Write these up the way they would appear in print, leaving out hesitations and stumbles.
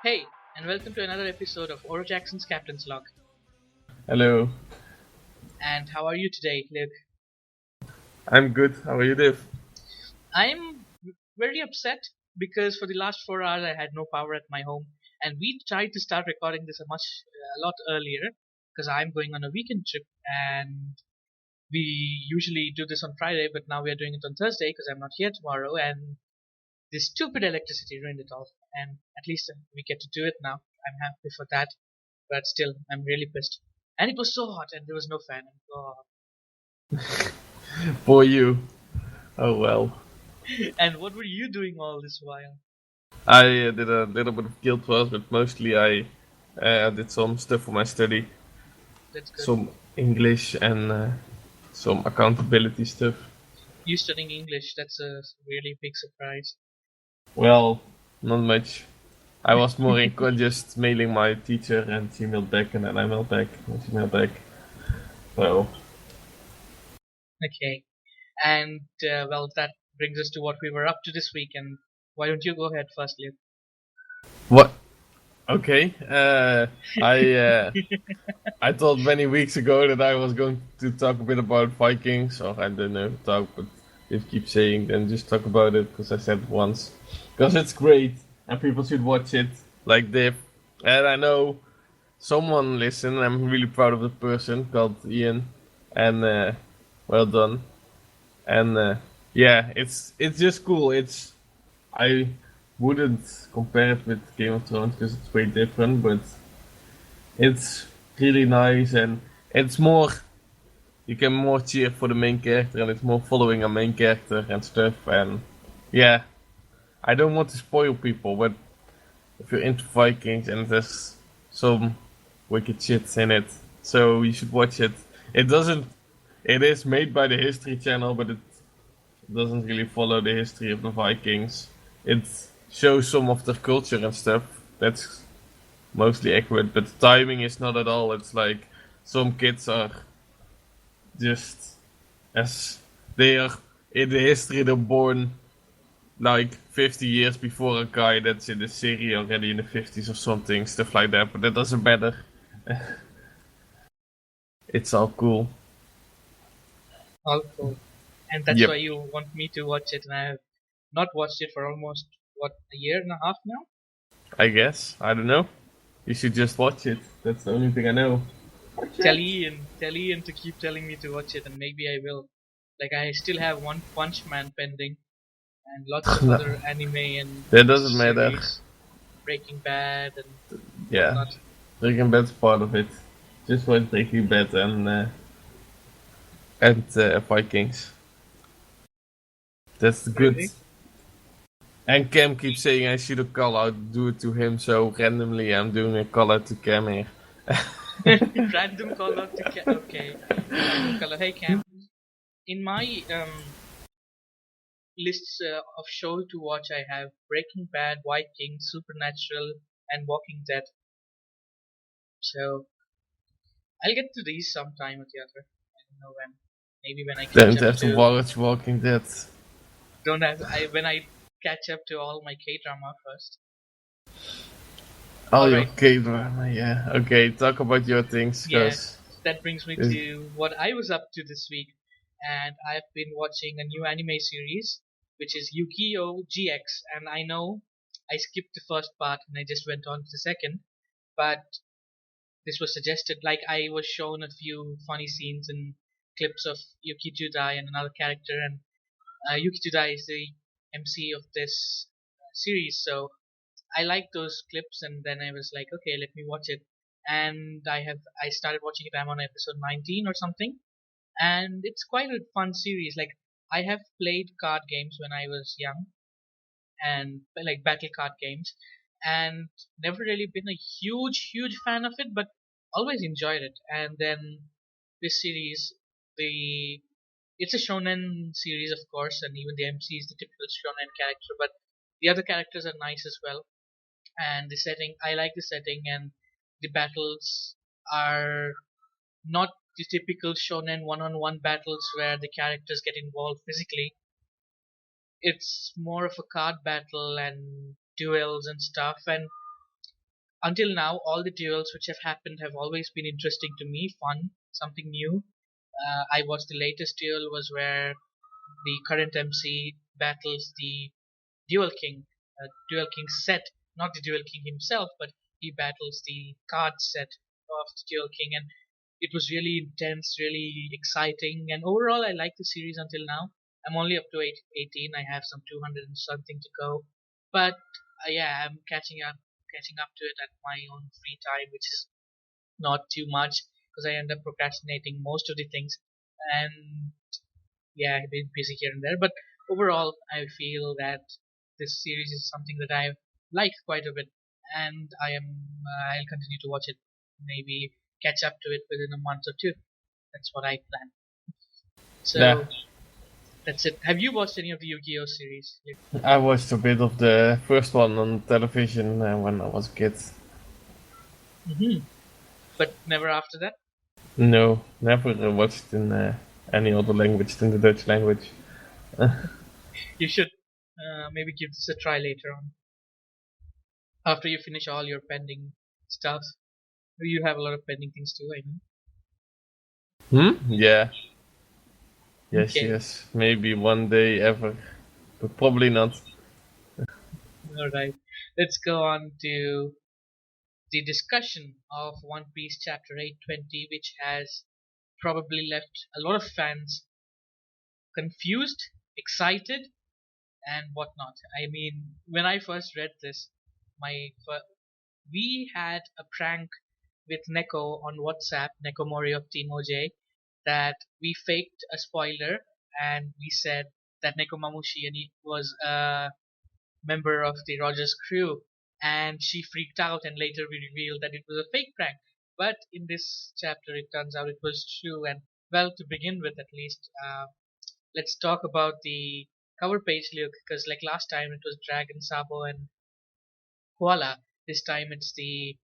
Hey, and welcome to another episode of Oro Jackson's Captain's Log. Hello, And how are you today, Luke? I'm good. How are you, Div? I'm very upset because for the last 4 hours I had no power at my home, and we tried to start recording this a lot earlier because I'm going on a weekend trip, and we usually do this on Friday, but now we are doing it on Thursday because I'm not here tomorrow, and this stupid electricity ruined it all. And at least we get to do it now. I'm happy for that, but still, I'm really pissed. And it was so hot, and there was no fan. And, oh, For you. Oh well. and what were you doing all this while? I did a little bit of Guild Wars, but mostly I did some stuff for my study, That's good. some English and some accountability stuff. You studying English, that's a really big surprise. Well, not much. I was more in just mailing my teacher, and she mailed back, and then I mailed back, and she mailed back. So Okay. And, well, that brings us to what we were up to this week, and why don't you go ahead first, Luke? what? Okay. I thought many weeks ago that I was going to talk a bit about Vikings, or I don't know, but if you keep saying, then just talk about it, because I said it once. Because it's great, and people should watch it, like Dip. And I know someone listened, I'm really proud of the person, called Ian, and well done. And yeah, it's just cool. I wouldn't compare it with Game of Thrones, because it's way different, but it's really nice, and it's more, you can more cheer for the main character, and it's more following a main character and stuff. And yeah, I don't want to spoil people, but if you're into Vikings, and there's some wicked shit in it, so you should watch it. It doesn't. It is made by the History Channel, but it doesn't really follow the history of the Vikings. It shows some of their culture and stuff. That's mostly accurate, but the timing is not at all. It's like some kids are just, as they are in the history, they're born like 50 years before a guy that's in the series already in the 50s or something, stuff like that. But that doesn't matter. It's all cool. All cool. And that's Yep, why you want me to watch it, and I have not watched it for almost, what, a year and a half now? I guess. I don't know. You should just watch it. That's the only thing I know. Tell Ian to keep telling me to watch it, and maybe I will. Like, I still have One Punch Man pending, and lots of No, other anime and that doesn't matter. series, Breaking Bad and Yeah, whatnot. Breaking Bad's part of it. Just watch Breaking Bad and Vikings. That's good. Really? And Cam keeps saying I should have call out, do it to him, so randomly I'm doing a call out to Cam here. Random call out to Cam. Okay. Random call out. Hey Cam. In my lists of shows to watch, I have Breaking Bad, Vikings, Supernatural, and Walking Dead. So I'll get to these sometime or the other. I don't know when. Maybe when I catch Don't up have to to. watch Walking Dead. Don't have. When I catch up to all my K drama first. Oh, your Alright. K-drama, yeah. Okay, talk about your things, Yeah. cause That brings me to what I was up to this week, and I've been watching a new anime series, which is Yu-Gi-Oh! GX, and I know I skipped the first part and I just went on to the second, but this was suggested, like I was shown a few funny scenes and clips of Yuki Judai and another character, and Yuki Judai is the MC of this series, so I liked those clips, and then I was like, okay, let me watch it. And I started watching it. I'm on episode 19 or something, and it's quite a fun series. Like, I have played card games when I was young, and like battle card games, and never really been a huge fan of it, but always enjoyed it. And then this series, the it's a shonen series, of course, and even the MC is the typical shonen character, but the other characters are nice as well. And the setting, I like the setting, and the battles are not the typical shonen one-on-one battles where the characters get involved physically. It's more of a card battle and duels and stuff. And until now, all the duels which have happened have always been interesting to me, fun, something new. I watched the latest duel was where the current MC battles the Dual King set, not the Dual King himself, but he battles the card set of the Dual King, and it was really intense, really exciting, and overall I like the series until now. I'm only up to 18. I have some 200 and something to go, but yeah, I'm catching up to it at my own free time, which is not too much because I end up procrastinating most of the things, and yeah, I've been busy here and there. But overall, I feel that this series is something that I like quite a bit, and I'll continue to watch it. Maybe catch up to it within a month or two. That's what I plan. Yeah, So that's it. Have you watched any of the Yu-Gi-Oh series? I watched a bit of the first one on television when I was a kid. Mm-hmm. But never after that. No, never watched in any other language than the Dutch language. You should maybe give this a try later on after you finish all your pending stuff. You have a lot of pending things too, I know. Yeah. Yes, Okay, yes. Maybe one day ever, but probably not. all right. Let's go on to the discussion of One Piece chapter 820, which has probably left a lot of fans confused, excited, and whatnot. I mean, when I first read this, we had a prank with Neko on WhatsApp, Neko Mori of Team OJ, that we faked a spoiler and we said that Neko Mamushi and he was a member of the Rogers crew, and she freaked out, and later we revealed that it was a fake prank. But in this chapter, it turns out it was true. And well, to begin with, at least, let's talk about the cover page look, because like last time it was Dragon, Sabo, and Koala. This time it's the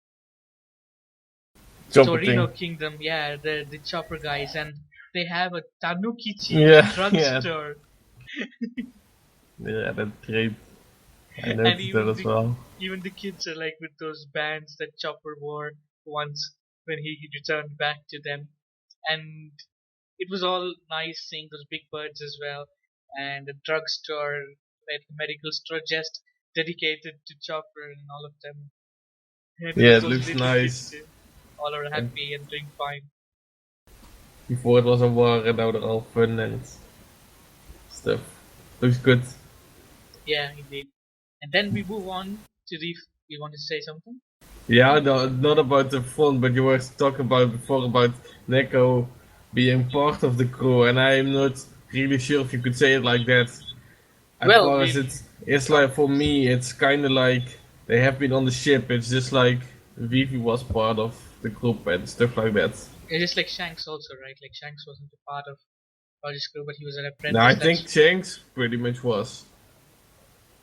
Chopper Torino thing. Kingdom. Yeah, the Chopper guys, and they have a Tanukichi Yeah, yeah, drugstore, yeah. That's great. I and noticed that as well. even the kids are like with those bands that Chopper wore once when he returned back to them, and it was all nice seeing those big birds as well, and a drugstore, like a medical store just dedicated to Chopper and all of them, and Yeah, with it those looks little kids nice. too, all are And happy and doing fine. before it was a war, and now they're all fun and stuff. Looks good. Yeah, indeed. And then we move on to the. You want to say something? Yeah, no, not about the fun, but you were talking about before about Neko being part of the crew, and I'm not really sure if you could say it like that. As Well, far as we it's like for me, it's kind of like they have been on the ship. It's just like Vivi was part of the group and stuff like that. it's just like Shanks also, right? Like Shanks wasn't a part of Roger's crew, but he was an Now I apprentice. think Shanks pretty much was.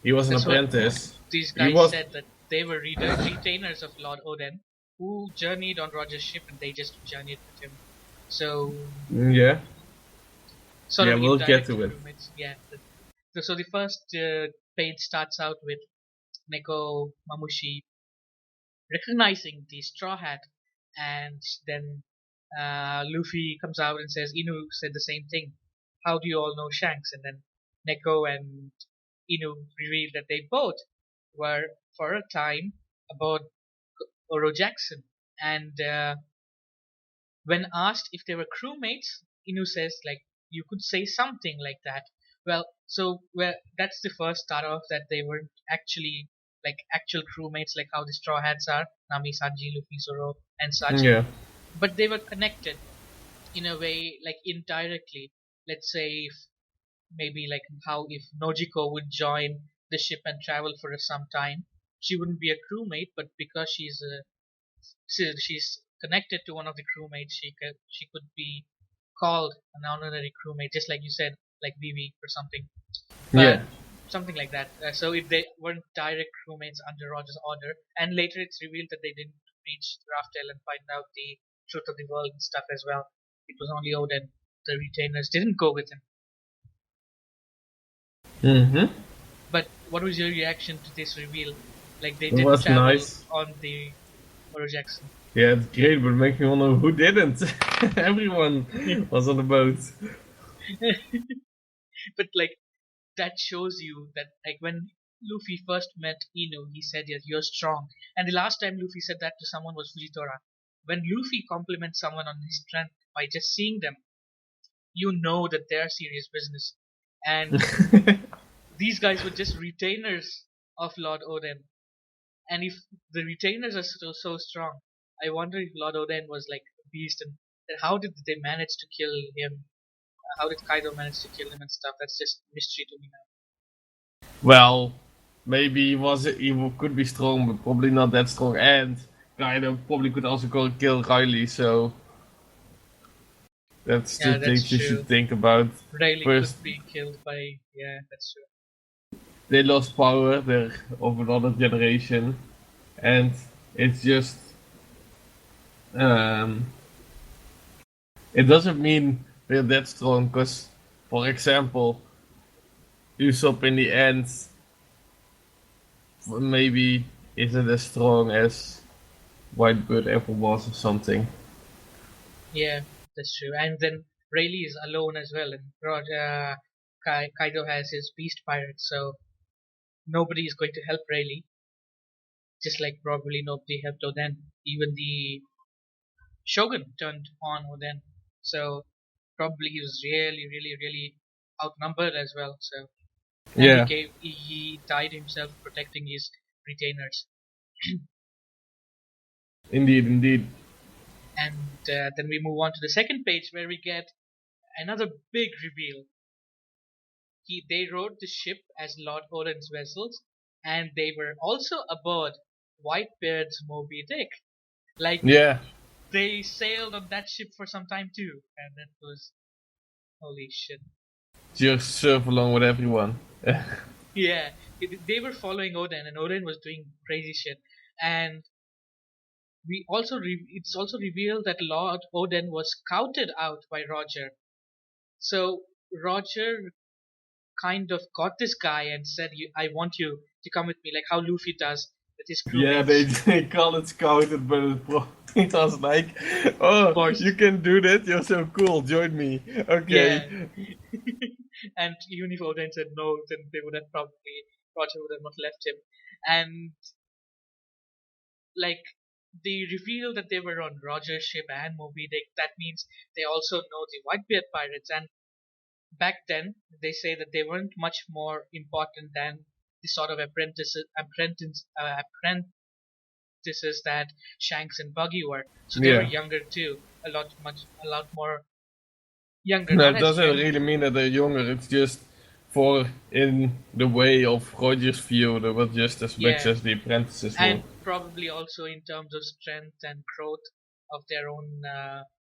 He was an That's what apprentice. these He guys was, said, that they were retainers of Lord Oden who journeyed on Roger's ship and they just journeyed with him. So yeah, sort yeah. of We'll get indirect to it. crewmates. Yeah. So the first page starts out with Neko Mamushi recognizing the straw hat, and then Luffy comes out and says Inu said the same thing. How do you all know Shanks? And then Neko and Inu reveal that they both were for a time aboard Oro Jackson. And when asked if they were crewmates, Inu says like you could say something like that. Well, that's the first start off that they weren't actually like actual crewmates like how the Straw Hats are, Nami, Sanji, Luffy, Zoro, and such. Yeah, But they were connected in a way like indirectly. Let's say if maybe like how if Nojiko would join the ship and travel for some time, she wouldn't be a crewmate, but because she's connected to one of the crewmates, she could be called an honorary crewmate, just like you said, like Vivi or something. But yeah, something like that. So if they weren't direct crewmates under Roger's order, and later it's revealed that they didn't reach Raftel and find out the truth of the world and stuff as well. It was only Odin. The retainers didn't go with him. Mm-hmm. But what was your reaction to this reveal? Like they It did was travel nice. on the Oro Jackson. Yeah, it's great, but it makes me wonder who didn't. Everyone was on the boat. But like that shows you that like when Luffy first met Inu, he said that you're strong. And the last time Luffy said that to someone was Fujitora. When Luffy compliments someone on his strength by just seeing them, you know that they're serious business. And these guys were just retainers of Lord Oden. And if the retainers are so strong, I wonder if Lord Oden was like a beast, and then how did they manage to kill him? How did Kaido manage to kill him and stuff? That's just mystery to me now. Well, maybe he could be strong, but probably not that strong. And Kaido probably could also go kill Riley. So that's the Yeah, that's things you true. should think about. Riley First, could be killed by. Yeah, that's true. they lost power. They're of another generation, and it's just um, it doesn't mean they're that strong. Because, for example, Usopp in the end maybe isn't as strong as Whitebird ever was or something. Yeah, that's true. And then Rayleigh is alone as well, and Kaido has his beast pirate, so nobody is going to help Rayleigh. Just like probably nobody helped Oden. Even the Shogun turned on Oden, so probably he was really, really, really outnumbered as well. So and Yeah, he died himself protecting his retainers. indeed, indeed. And then we move on to the second page where we get another big reveal. They rode the ship as Lord Oden's vessels, and they were also aboard Whitebeard's Moby Dick. Like Yeah, they sailed on that ship for some time too, and that was holy shit. just surf along with everyone. Yeah, they were following Oden, and Oden was doing crazy shit. And it's also revealed that Lord Oden was scouted out by Roger. So Roger kind of got this guy and said, "I want you to come with me," like how Luffy does with his Yeah, they, crewmates. they call it scouted, but it was like, oh, you Forced, can do that, you're so cool, join me. yeah. Okay. And even if Oden said no, then they would have probably Roger would have not left him. And like they reveal that they were on Roger's ship and Moby Dick. That means they also know the Whitebeard pirates. And back then, they say that they weren't much more important than the sort of apprentices that Shanks and Buggy were. So they were Yeah. younger too, a lot more younger, No, not it as doesn't young. really mean that they're younger, it's just for in the way of Roger's view, they were just as much Yeah, as the apprentices were. and probably also in terms of strength and growth of their own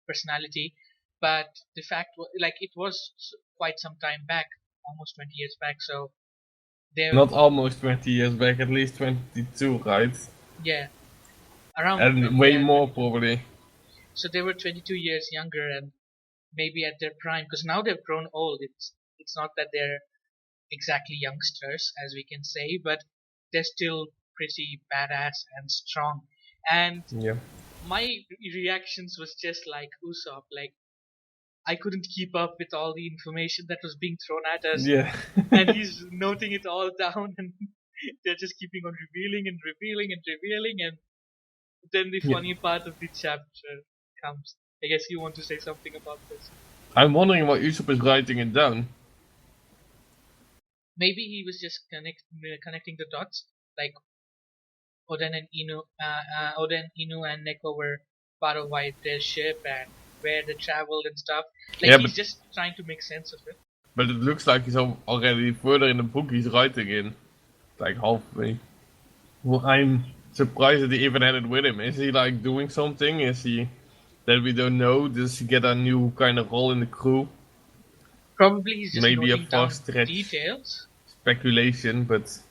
personality. But the fact, like, it was quite some time back, almost 20 years back. So they, Not almost 20 years back, at least 22, right? yeah, around, And way yeah, more 22. probably. So they were 22 years younger and maybe at their prime, because now they've grown old. It's not that they're exactly youngsters, as we can say, but they're still pretty badass and strong. And Yeah. my reactions was just like Usopp. Like I couldn't keep up with all the information that was being thrown at us, Yeah. and he's noting it all down, and they're just keeping on revealing and revealing and revealing, and then the Yeah. funny part of the chapter comes. I guess you want to say something about this. I'm wondering why Usopp is writing it down. Maybe he was just connecting the dots, like Oden, Inu, and Neko were part of why their ship and where they traveled and stuff. Like Yeah, he's just trying to make sense of it. but it looks like he's already further in the book he's writing in. Like halfway. Well, I'm surprised that he even had it with him. Is he like doing something? Is he that we don't know? Does he get a new kind of role in the crew? Probably he's just Maybe a noting far down stretch details. speculation, but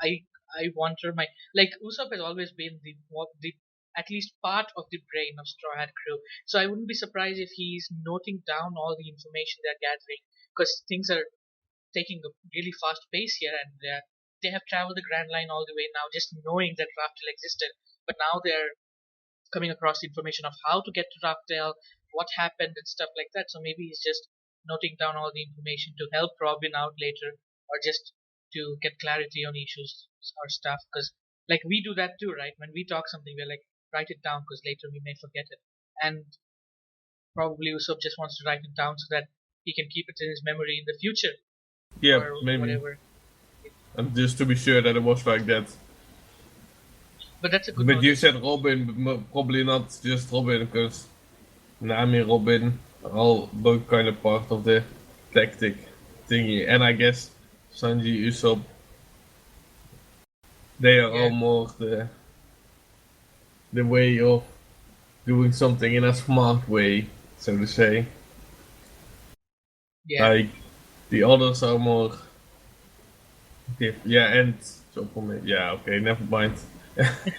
I I wonder my like Usopp has always been the at least part of the brain of Straw Hat Crew. So I wouldn't be surprised if he's noting down all the information they're gathering, because things are taking a really fast pace here, and they have traveled the Grand Line all the way now, just knowing that Raftel existed. But now they're coming across the information of how to get to Raftel, what happened, and stuff like that. So maybe he's just noting down all the information to help Robin out later, or just to get clarity on issues or stuff. Because like we do that too, right? When we talk something, we're like write it down because later we may forget it. And probably Usopp just wants to write it down so that he can keep it in his memory in the future Yeah, or maybe. whatever. And just to be sure that it was like that. But that's a good But you notice. said Robin, but probably not just Robin, because Nami and Robin are all both kind of part of the tactic thingy. And I guess Sanji, Usopp, they are all Yeah, more the way of doing something in a smart way, so to say. yeah. Like the others are more yeah, and so for me, yeah, okay, never mind.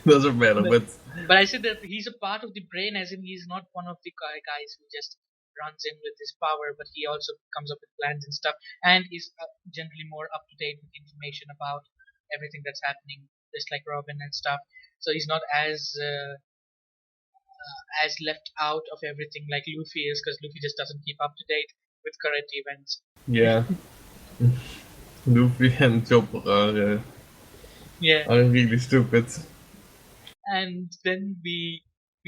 Doesn't matter, But but but I said that he's a part of the brain, as in he's not one of the guys who just runs in with his power, but he also comes up with plans and stuff, and is generally more up to date with information about everything that's happening, just like Robin and stuff. So he's not as left out of everything like Luffy is, because Luffy just doesn't keep up to date with current events. yeah, Luffy and Chopper Yeah, are really stupid. and then we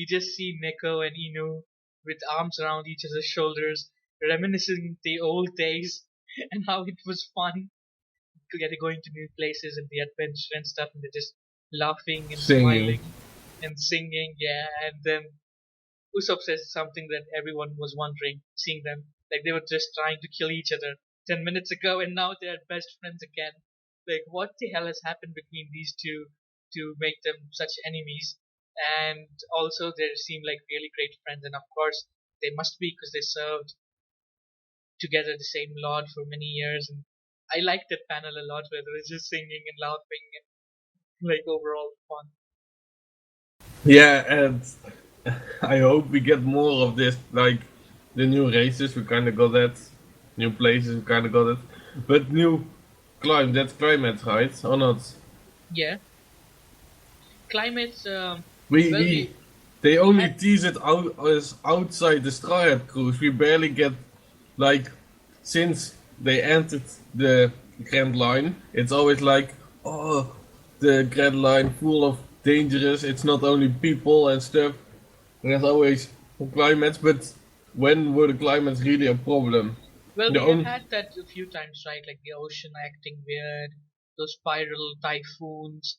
just see Neko and Inu with arms around each other's shoulders, reminiscing the old days and how it was fun to get going to new places and the adventure and stuff, and they're just laughing and Singing. smiling and singing. Yeah, and then Usopp says something that everyone was wondering, seeing them like they were just trying to kill each other 10 minutes ago, and now they're best friends again. Like, what the hell has happened between these two to make them such enemies? And also, they seem like really great friends, and of course, they must be because they served together the same lord for many years. And I liked that panel a lot, where they were just singing and laughing and like overall fun. Yeah, and I hope we get more of this, like the new races, we kind of got that. New places, we kind of got it. But new that's climate, right? Or not? Yeah, climates. We, Well, we, we they we only had tease it out as outside the Straw Hat Cruise. We barely get, like, since they entered the Grand Line, it's always like, oh, the Grand Line full of dangerous. It's not only people and stuff. There's always climates, but when were the climates really a problem? Well, The we have only had that a few times, right? Like the ocean acting weird, those spiral typhoons,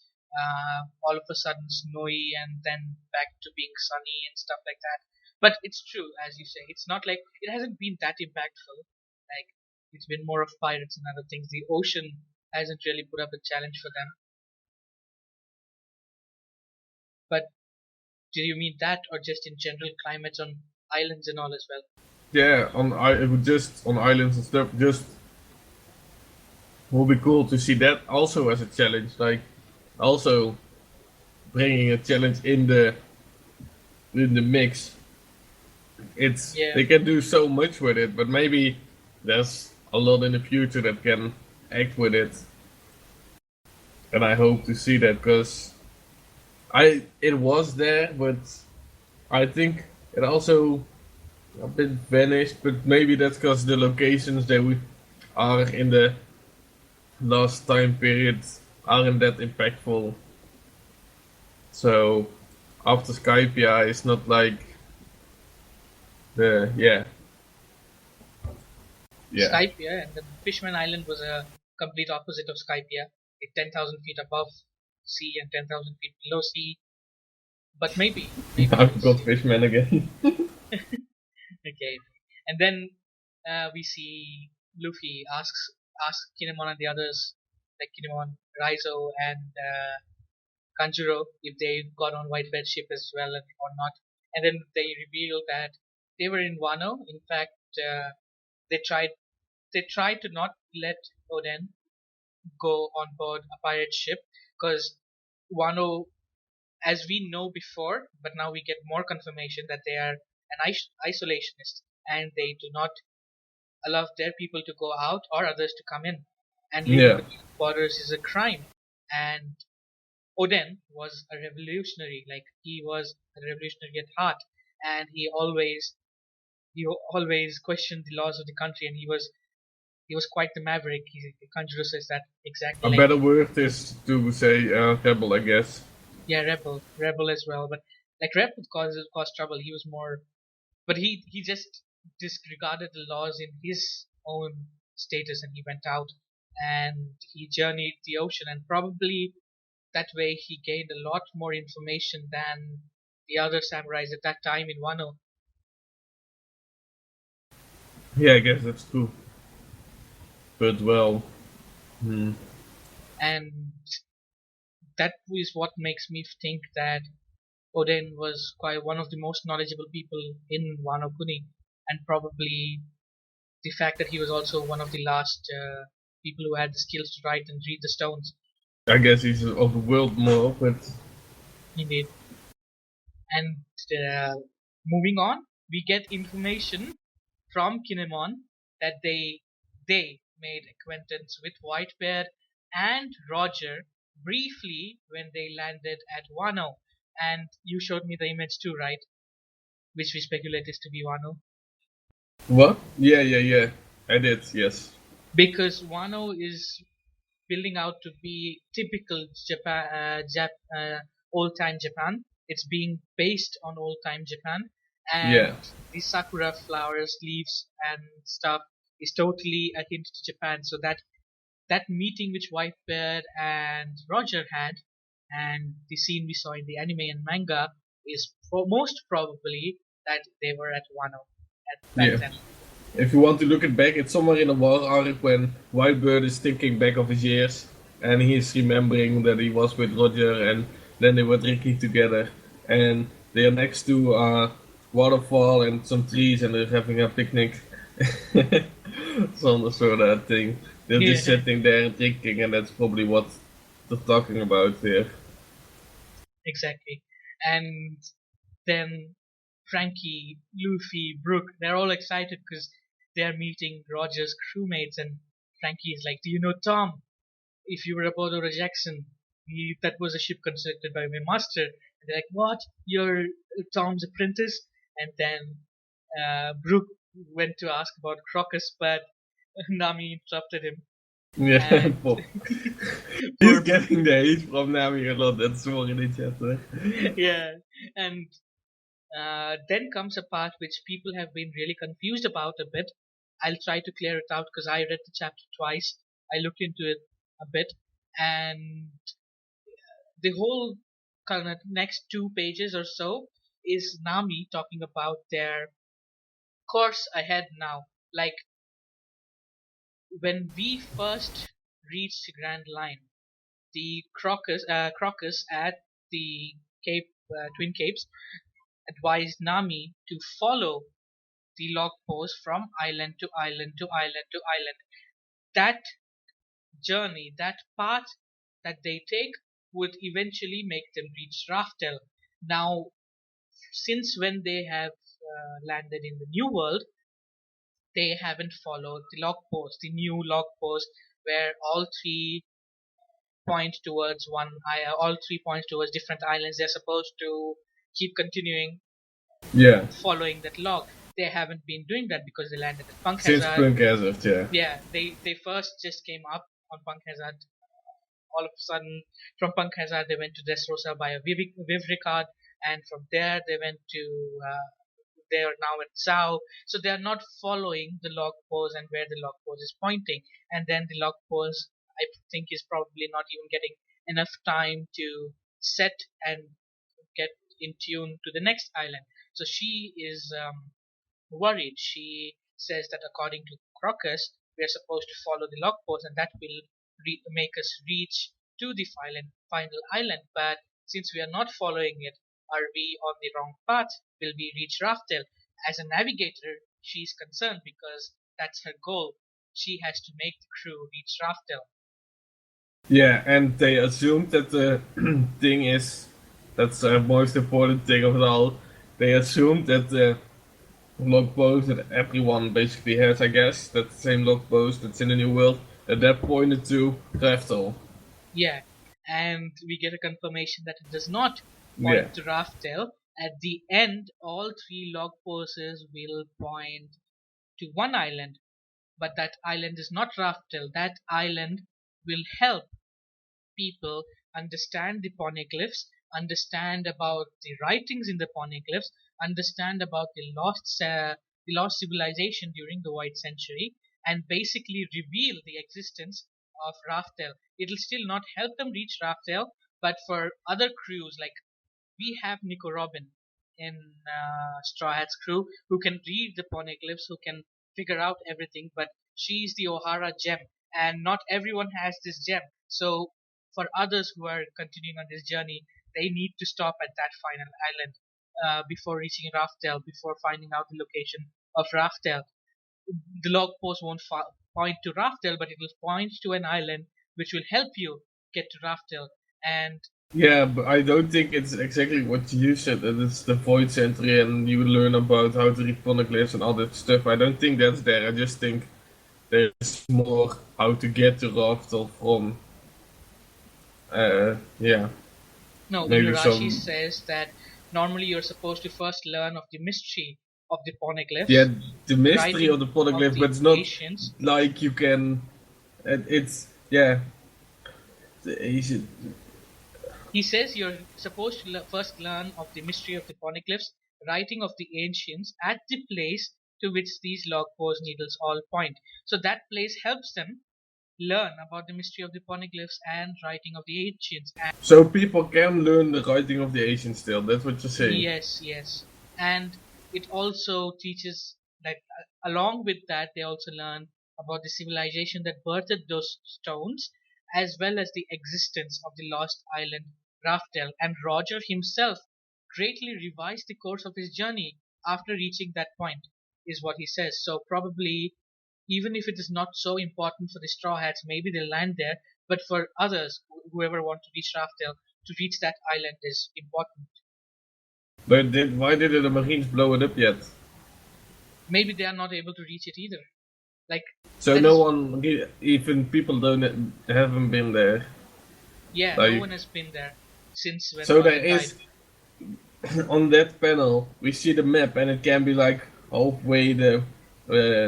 all of a sudden snowy, and then back to being sunny and stuff like that. But it's true, as you say, it's not like it hasn't been that impactful. Like it's been more of pirates and other things. The ocean hasn't really put up a challenge for them. But do you mean that, or just in general climates on islands and all as well? yeah, just on islands and stuff, just would be cool to see that also as a challenge. Like also bringing a challenge in the mix. It's Yeah, they can do so much with it, but maybe there's a lot in the future that can act with it, and I hope to see that because I it was there, but I think it also a bit vanished. But maybe that's because the locations that we are in the last time period aren't that impactful. So after Skypia, it's not like the yeah Skypia, and the Fishman Island was a complete opposite of Skypia. It's 10,000 feet above sea and 10,000 feet below sea. But maybe I it's forgot Fishman again. okay. And then we see Luffy asks Kinemon and the others, like Kinemon, Raizo, and Kanjuro, if they got on White Red ship as well or not. And then they reveal that they were in Wano. In fact, they tried they tried to not let Oden go on board a pirate ship because Wano as we know before, but now we get more confirmation that they are an isolationist and they do not allow their people to go out or others to come in. And living Yeah. within borders is a crime. And Odin was a revolutionary, like he was a revolutionary at heart, and he always questioned the laws of the country, and he was quite the maverick. Kanjuro says that exact A length. better word is to say rebel, I guess. Yeah, rebel as well, but like Rebel would cause trouble. He was more, but he just disregarded the laws in his own status, and he went out and he journeyed the ocean, and probably that way he gained a lot more information than the other samurais at that time in Wano. Yeah, I guess that's true. But well, hmm. And that is what makes me think that Oden was quite one of the most knowledgeable people in Wano Kuni, and probably the fact that he was also one of the last people who had the skills to write and read the stones. I guess he's of the world more, but Indeed. And moving on, we get information from Kinemon that they made acquaintance with Whitebeard and Roger briefly when they landed at Wano. And you showed me the image too, right? Which we speculate is to be Wano. what? Yeah. I did, yes. Because Wano is building out to be typical old time Japan. It's being based on old time Japan, Yeah. and the sakura flowers, leaves, and stuff is totally a hint to Japan. So that meeting which Whitebeard and Roger had, and the scene we saw in the anime and manga is most probably that they were at Wano at back Yeah. then. If you want to look it back, it's somewhere in the war arc when Whitebird is thinking back of his years and he's remembering that he was with Roger and then they were drinking together and they are next to a waterfall and some trees and they're having a picnic. Some sort of thing. They're just Yeah, sitting there and drinking and that's probably what they're talking about here. exactly. And then Frankie, Luffy, Brooke, they're all excited because they're meeting Roger's crewmates, and Frankie is like, "Do you know Tom? If you were aboard Oro Jackson, that was a ship constructed by my master." And they're like, "What? You're Tom's apprentice?" And then Brooke went to ask about Crocus, but Nami interrupted him. Yeah, And Pop. He's poor getting the hate from Nami a lot, that's more in the chapter. yeah, and then comes a part which people have been really confused about a bit. I'll try to clear it out because I read the chapter twice. I looked into it a bit, and the whole kind of next 2 pages or so is Nami talking about their course ahead now. Like when we first reached Grand Line, the Crocus at the Twin Capes advised Nami to follow the log post from island to island to island to island. That journey, that path that they take would eventually make them reach Raftel. Now, since when they have landed in the New World, they haven't followed the log post, the new log post where all three points towards different islands. They're supposed to keep continuing Yeah, following that log. They haven't been doing that because they landed at Punk since Hazard. Punk Hazard, yeah. Yeah, they first just came up on Punk Hazard. All of a sudden, from Punk Hazard, they went to Dressrosa by a Vivricard, and from there they went to they are now at Zhao. So they are not following the log pose and where the log pose is pointing. And then the log pose, I think, is probably not even getting enough time to set and get in tune to the next island. So she is worried. She says that according to Crocus, we are supposed to follow the log post, and that will make us reach to the final island. But since we are not following it, are we on the wrong path? Will we reach Raftel? As a navigator, she's concerned because that's her goal. She has to make the crew reach Raftel. Yeah, and they assumed that the thing is That's the most important thing of it all. They assumed that the log post that everyone basically has, I guess, that same log post that's in the new world, that pointed to Raftel. Yeah, and we get a confirmation that it does not Yeah. point to Raftel. At the end, all three log poses will point to one island, but that island is not Raftel. That island will help people understand the poneglyphs, understand about the writings in the poneglyphs, understand about the lost civilization during the White Century, and basically reveal the existence of Raftel. It'll still not help them reach Raftel, but for other crews like we have Nico Robin in Straw Hat's crew who can read the poneglyphs, who can figure out everything, but she's the O'Hara gem, and not everyone has this gem. So, for others who are continuing on this journey, they need to stop at that final island before reaching Raftel, before finding out the location of Raftel. The log post won't point to Raftel, but it will point to an island which will help you get to Raftel. And Yeah, but I don't think it's exactly what you said, that it's the Void Century and you learn about how to read poneglyphs and all that stuff. I don't think that's there. I just think there's more how to get to Raftel from, yeah, no, maybe Inurashi some, says that normally you're supposed to first learn of the mystery of the yeah, poneglyphs, the the mystery of writing the of poneglyph, but the it's not ancients. like you can, it's, yeah, you should, He says you're supposed to first learn of the mystery of the poneglyphs, writing of the ancients at the place to which these log pose needles all point. So that place helps them learn about the mystery of the poneglyphs and writing of the ancients. so people can learn the writing of the ancients still, that's what you're saying. Yes, yes. And it also teaches that along with that, they also learn about the civilization that birthed those stones, as well as the existence of the lost island Raftel. And Roger himself greatly revised the course of his journey after reaching that point, is what he says. So probably, even if it is not so important for the Straw Hats, maybe they'll land there. But for others, whoever want to reach Raftel, to reach that island is important. But why didn't the Marines blow it up yet? Maybe they are not able to reach it either. Like So that no is, one, even people don't haven't been there. yeah, no Like, one has been there since when so there Roger died. is on that panel we see the map, and it can be like halfway the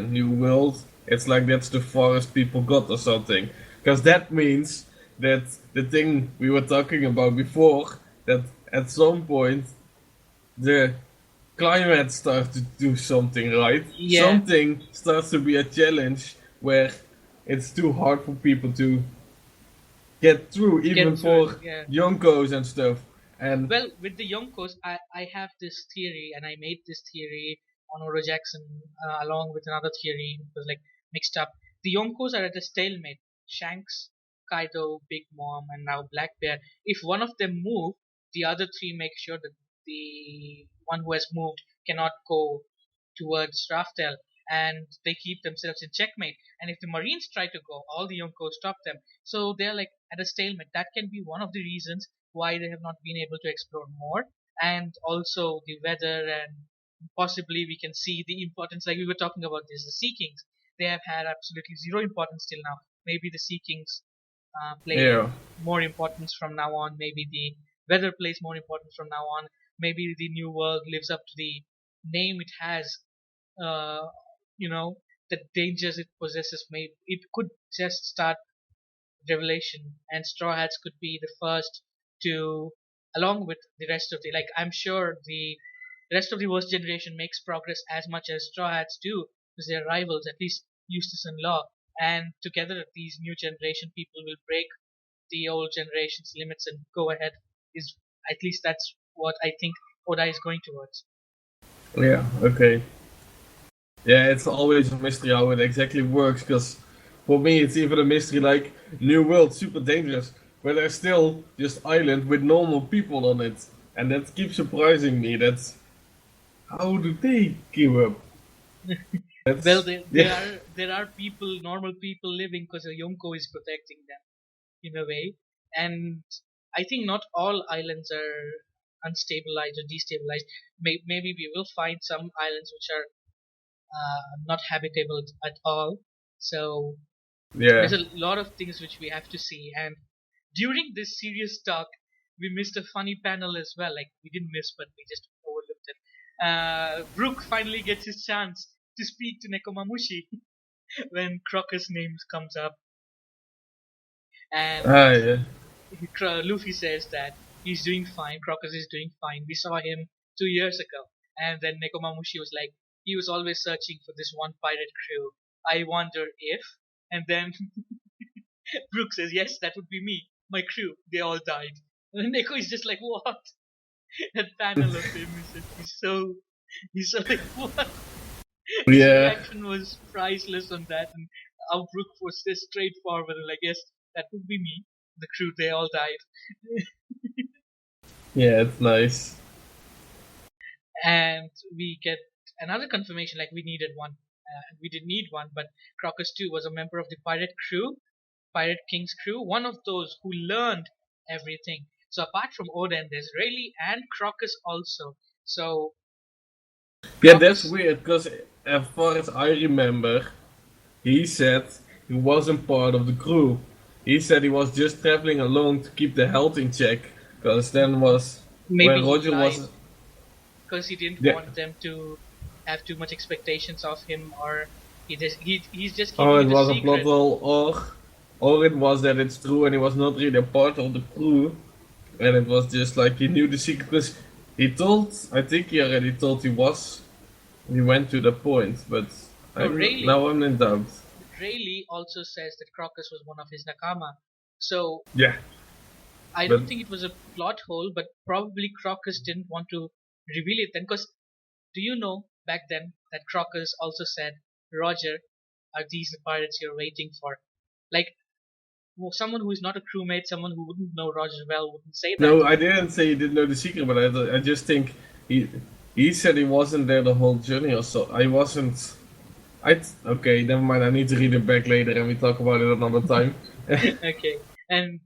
new world. It's like that's the farthest people got or something, because that means that the thing we were talking about before, that at some point the climate starts to do something, right? Yeah, Something starts to be a challenge where it's too hard for people to get through, even get through it. for Yeah. Yonkos and stuff. And Well, with the Yonkos, I have this theory, and I made this theory on Oro Jackson along with another theory. It was like mixed up. The Yonkos are at a stalemate. Shanks, Kaido, Big Mom, and now Black Bear. If one of them move, the other three make sure that the one who has moved cannot go towards Raftel, and they keep themselves in checkmate. And if the Marines try to go, all the Yonkos stop them. So they're like at a stalemate. That can be one of the reasons why they have not been able to explore more, and also the weather, and possibly we can see the importance, like we were talking about this, the Sea Kings. They have had absolutely zero importance till now. Maybe the Sea Kings play yeah, more importance from now on. Maybe the weather plays more importance from now on. Maybe the new world lives up to the name it has. uh, you know, the dangers it possesses. Maybe it could just start revelation, and Straw Hats could be the first to, along with the rest of the, like I'm sure the rest of the worst generation makes progress as much as Straw Hats do, because they're rivals, at least Eustace and Law, and together these new generation people will break the old generation's limits and go ahead. Is at least that's what I think Oda is going towards. yeah, okay. Yeah, it's always a mystery how it exactly works, because for me it's even a mystery like New World, super dangerous, but there's still just island with normal people on it. And that keeps surprising me. That's how do they keep up? Well, That's there yeah. are people, normal people living because Yonko is protecting them in a way, and I think not all islands are. unstabilized or destabilized. Maybe we will find some islands which are not habitable at all. So there's Yeah. a lot of things which we have to see. And during this serious talk, we missed a funny panel as well. Like we didn't miss, but we just overlooked it. Brook finally gets his chance to speak to Nekomamushi when Crocker's name comes up, and Ah, yeah. Luffy says that he's doing fine. Crocus is doing fine. We saw him 2 years ago, and then Nekomamushi was like, he was always searching for this one pirate crew. I wonder if, and then Brook says, yes, that would be me. My crew, they all died. And Neko is just like, what? That panel of him is just, he's so like, what? His Yeah. reaction was priceless on that, and how Brook was just straightforward and like, yes, that would be me. The crew, they all died. Yeah, it's nice. And we get another confirmation like we needed one. We didn't need one, but Crocus too was a member of the Pirate King's crew, one of those who learned everything. So apart from Oden, there's Rayleigh and Crocus also. So Yeah, that's Crocus, weird, because as far as I remember, he said he wasn't part of the crew. He said he was just traveling alone to keep the health in check, because then was maybe when he Roger lied was. because he didn't Yeah. want them to have too much expectations of him, or he's just Oh, keeping it it a was a plot secret. hole, or it was that it's true and he was not really a part of the crew, and it was just like he knew the secret because he told. I think he already told he was. He went to the point, but No, I'm in doubt. Rayleigh also says that Crocus was one of his nakama. So Yeah, I but don't think it was a plot hole, but probably Crocus didn't want to reveal it then. Because do you know back then that Crocus also said, Roger, are these the pirates you're waiting for? Like, well, someone who is not a crewmate, someone who wouldn't know Roger well, wouldn't say that. no, I didn't say he didn't know the secret, but I just think he he said he wasn't there the whole journey or so. I wasn't. Okay, never mind. I need to read it back later and we talk about it another time. Okay. And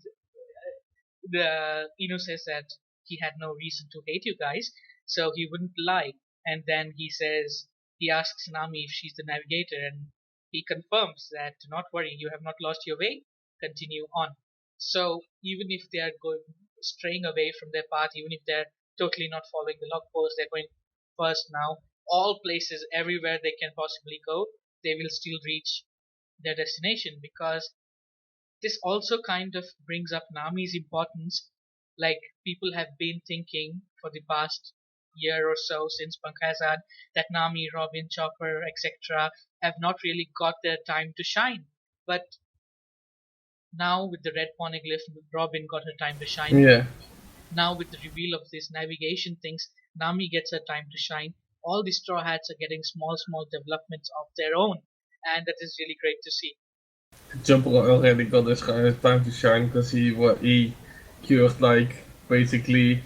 the Ino says that he had no reason to hate you guys, so he wouldn't lie. And then he asks Nami if she's the navigator, and he confirms that do not worry, you have not lost your way. Continue on. So even if they are going straying away from their path, even if they're totally not following the log post, they're going first now. All places, everywhere they can possibly go, they will still reach their destination because this also kind of brings up Nami's importance. Like people have been thinking for the past year or so since Punk Hazard that Nami, Robin, Chopper, etc. have not really got their time to shine. But now with the Red Poneglyph, Robin got her time to shine. Yeah, Now with the reveal of these navigation things, Nami gets her time to shine. All the Straw Hats are getting small developments of their own, and that is really great to see. Jumper already got his time to shine because he cured like basically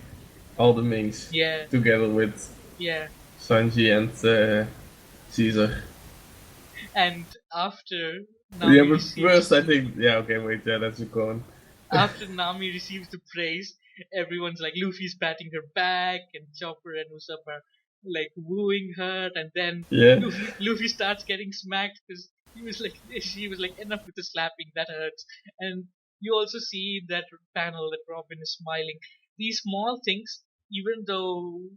all the mains Yeah, together with yeah. Sanji and Caesar. And after Yeah, Nami but first I receives think okay, wait, yeah, that's a con. after Nami receives the praise, everyone's like Luffy's patting her back and Chopper and Usopp are like wooing her, and then Yeah, Luffy starts getting smacked because she was like enough with the slapping, that hurts. And you also see that panel that Robin is smiling. These small things, even though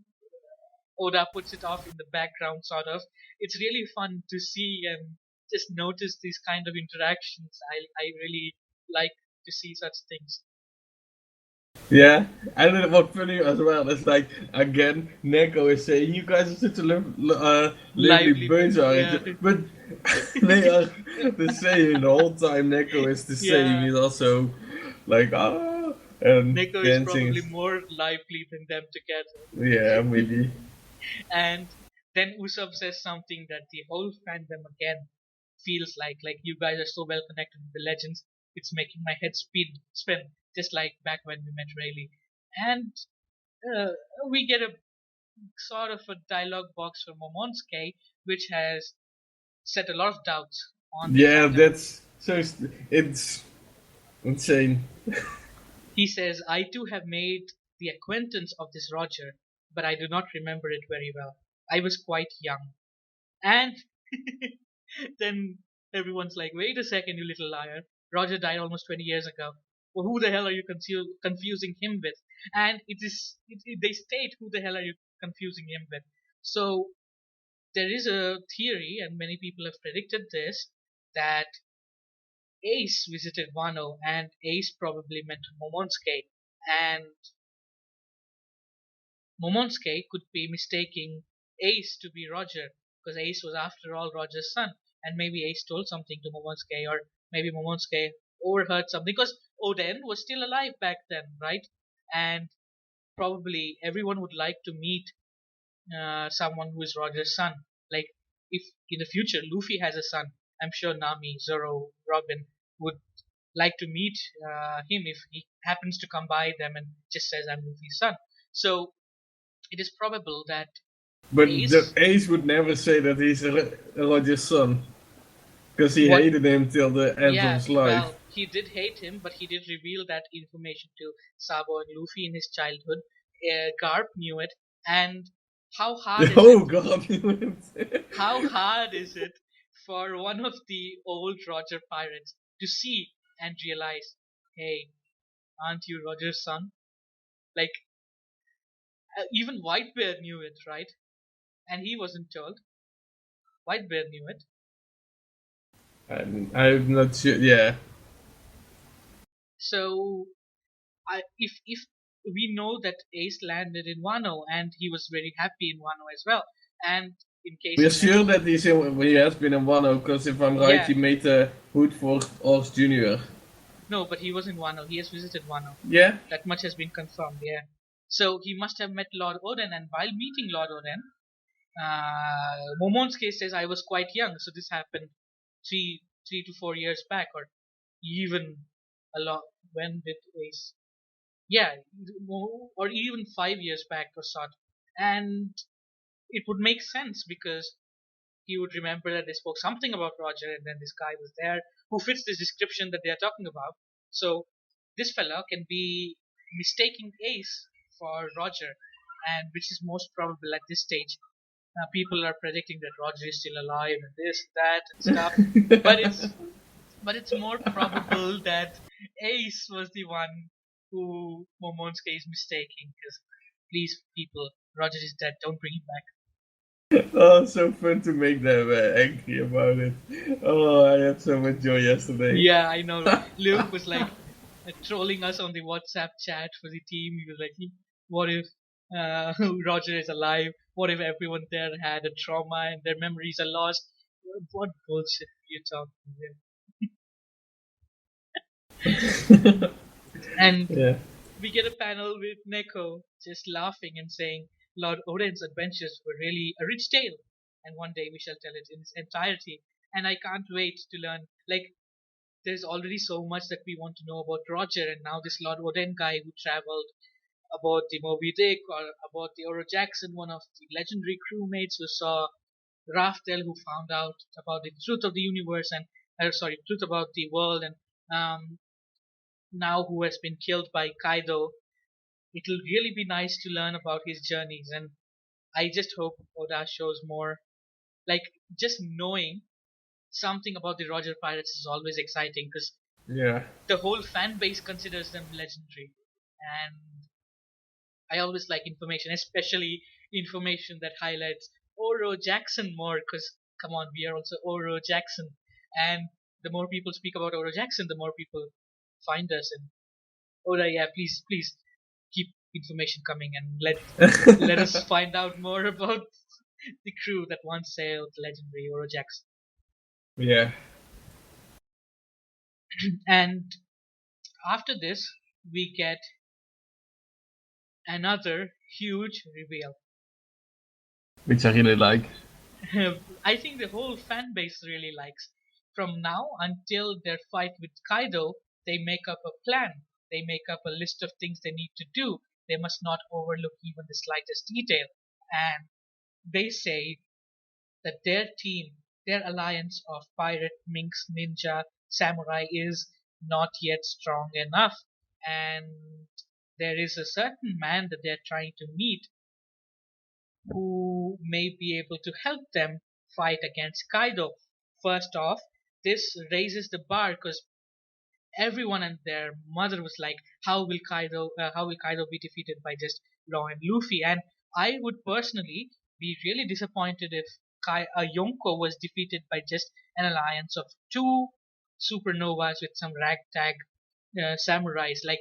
Oda puts it off in the background, sort of. It's really fun to see and just notice these kind of interactions. I really like to see such things. yeah, and then what's funny as well is like again, Neko is saying you guys are such a lively Lively bunch, bunch, aren't yeah, you? But they are the same the whole time. Neko is the same. yeah. He's also like and Neko is dancing. probably more lively than them together. Yeah, maybe. And then Usopp says something that the whole fandom again feels like you guys are so well connected with the legends. It's making my head spin, just like back when we met Rayleigh. And uh, we get a sort of a dialogue box from Momonsuke, which has set a lot of doubts on the Yeah, canon. that's so. It's insane. He says, I too have made the acquaintance of this Roger, but I do not remember it very well. I was quite young. And then everyone's like, wait a second, you little liar. Roger died almost 20 years ago. Well, who the hell are you confusing him with? And they state who the hell are you confusing him with. So there is a theory, and many people have predicted this, that Ace visited Wano, and Ace probably meant Momonsuke, and Momonsuke could be mistaking Ace to be Roger, because Ace was after all Roger's son, and maybe Ace told something to Momonsuke, or maybe Momonsuke overheard something, because Oden was still alive back then, right? And probably everyone would like to meet someone who is Roger's son. Like, if in the future Luffy has a son, I'm sure Nami, Zoro, Robin would like to meet him if he happens to come by them and just says, I'm Luffy's son. So it is probable that But the Ace, Ace would never say that he's Roger's son. Because he what, hated him till the end of yeah, his life. well, he did hate him, but he did reveal that information to Sabo and Luffy in his childhood. Garp knew it, and how hard is it Oh god. how hard is it for one of the old Roger pirates to see and realize, hey, aren't you Roger's son? Like, even Whitebeard knew it, right? And he wasn't told. Whitebeard knew it. I'm not sure. Yeah. So, if we know that Ace landed in Wano and he was very happy in Wano as well, and in case We're he sure mentioned, that he has been in Wano, because if I'm right, yeah, he made the hood for Oz Jr. no, but he was in Wano. He has visited Wano. Yeah? That much has been confirmed. Yeah. So he must have met Lord Oden, and while meeting Lord Oden, Momonsuke says I was quite young, so this happened three to 4 years back, or even a lot. When did Ace? Yeah, or even 5 years back or sort. And it would make sense because he would remember that they spoke something about Roger, and then this guy was there who fits this description that they are talking about. So this fella can be mistaking Ace for Roger, and which is most probable at this stage. People are predicting that Roger is still alive and this, that, and stuff. But it's more probable that Ace was the one who Momonsuke is mistaking. Because please, people, Roger is dead. Don't bring him back. Oh, so fun to make them angry about it. Oh, I had so much joy yesterday. Yeah, I know. Luke was like trolling us on the WhatsApp chat for the team. He was like, "What if Roger is alive? What if everyone there had a trauma and their memories are lost? What bullshit are you talking about?" And Yeah. we get a panel with Neko just laughing and saying, Lord Oden's adventures were really a rich tale, and one day we shall tell it in its entirety. And I can't wait to learn. Like, there's already so much that we want to know about Roger, and now this Lord Oden guy who traveled, about the Moby Dick, or about the Oro Jackson, one of the legendary crewmates who saw Raftel, who found out about the truth of the universe and, sorry, truth about the world, and now who has been killed by Kaido. It'll really be nice to learn about his journeys, and I just hope Oda shows more. Like, just knowing something about the Roger Pirates is always exciting because Yeah. the whole fan base considers them legendary, and I always like information, especially information that highlights Oro Jackson more. Because come on, we are also Oro Jackson, and the more people speak about Oro Jackson, the more people find us. And Oda, yeah, please keep information coming and let us find out more about the crew that once sailed legendary Oro Jackson. Yeah. And after this, we get another huge reveal. Which I really like. I think the whole fan base really likes. From now until their fight with Kaido, they make up a plan. They make up a list of things they need to do. They must not overlook even the slightest detail. And they say that their team, their alliance of pirate, minx, ninja, samurai is not yet strong enough. And there is a certain man that they're trying to meet who may be able to help them fight against Kaido. First off, this raises the bar because everyone and their mother was like, how will Kaido be defeated by just Law and Luffy? And I would personally be really disappointed if Yonko was defeated by just an alliance of two supernovas with some ragtag samurais. Like,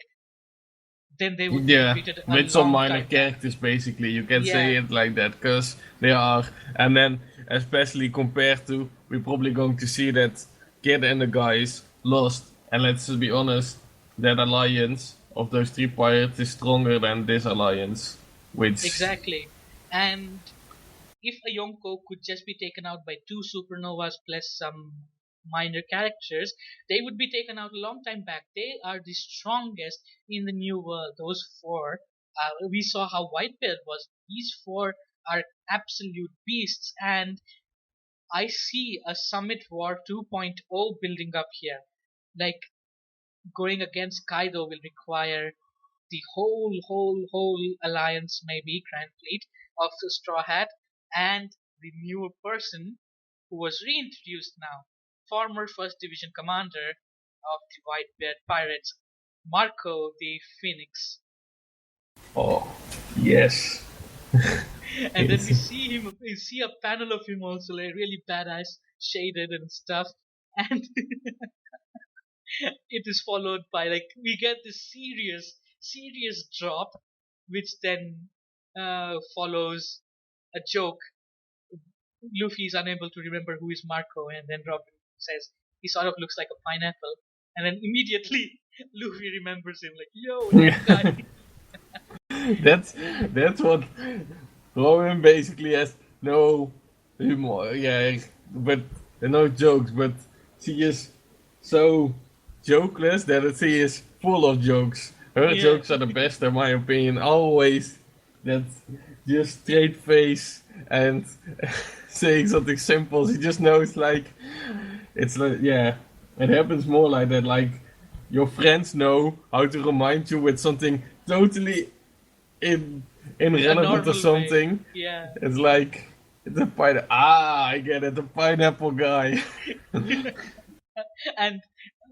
then they would be Yeah, defeated a with some long minor time back. characters, basically. You can say Yeah, it like that, because they are. And then, especially compared to, we're probably going to see that Kid and the guys lost. And let's be honest, that alliance of those three pirates is stronger than this alliance. Which, exactly. And if a Yonko could just be taken out by two supernovas plus some minor characters, they would be taken out a long time back. They are the strongest in the new world. Those four, we saw how Whitebeard was. These four are absolute beasts, and I see a Summit War 2.0 building up here. Like, going against Kaido will require the whole alliance, maybe Grand Fleet of the Straw Hat, and the new person who was reintroduced now, former First Division commander of the Whitebeard Pirates, Marco the Phoenix. oh, yes. And then It's, we see a panel of him also, like really badass, shaded and stuff, and it is followed by like we get this serious drop, which then follows a joke. Luffy is unable to remember who is Marco, and then Robin says he sort of looks like a pineapple, and then immediately Luffy remembers him, like, yo, that guy. that's that's what Robin basically has no humor. Yeah, but no jokes. But she is so jokeless that she is full of jokes. Her Yeah, jokes are the best, in my opinion. Always that just straight face and saying something simple. She just knows like it's like yeah, it happens more like that. Like your friends know how to remind you with something totally in a irrelevant or normal way. something. Yeah. It's like it's a pineapple. Ah, I get it. The pineapple guy. And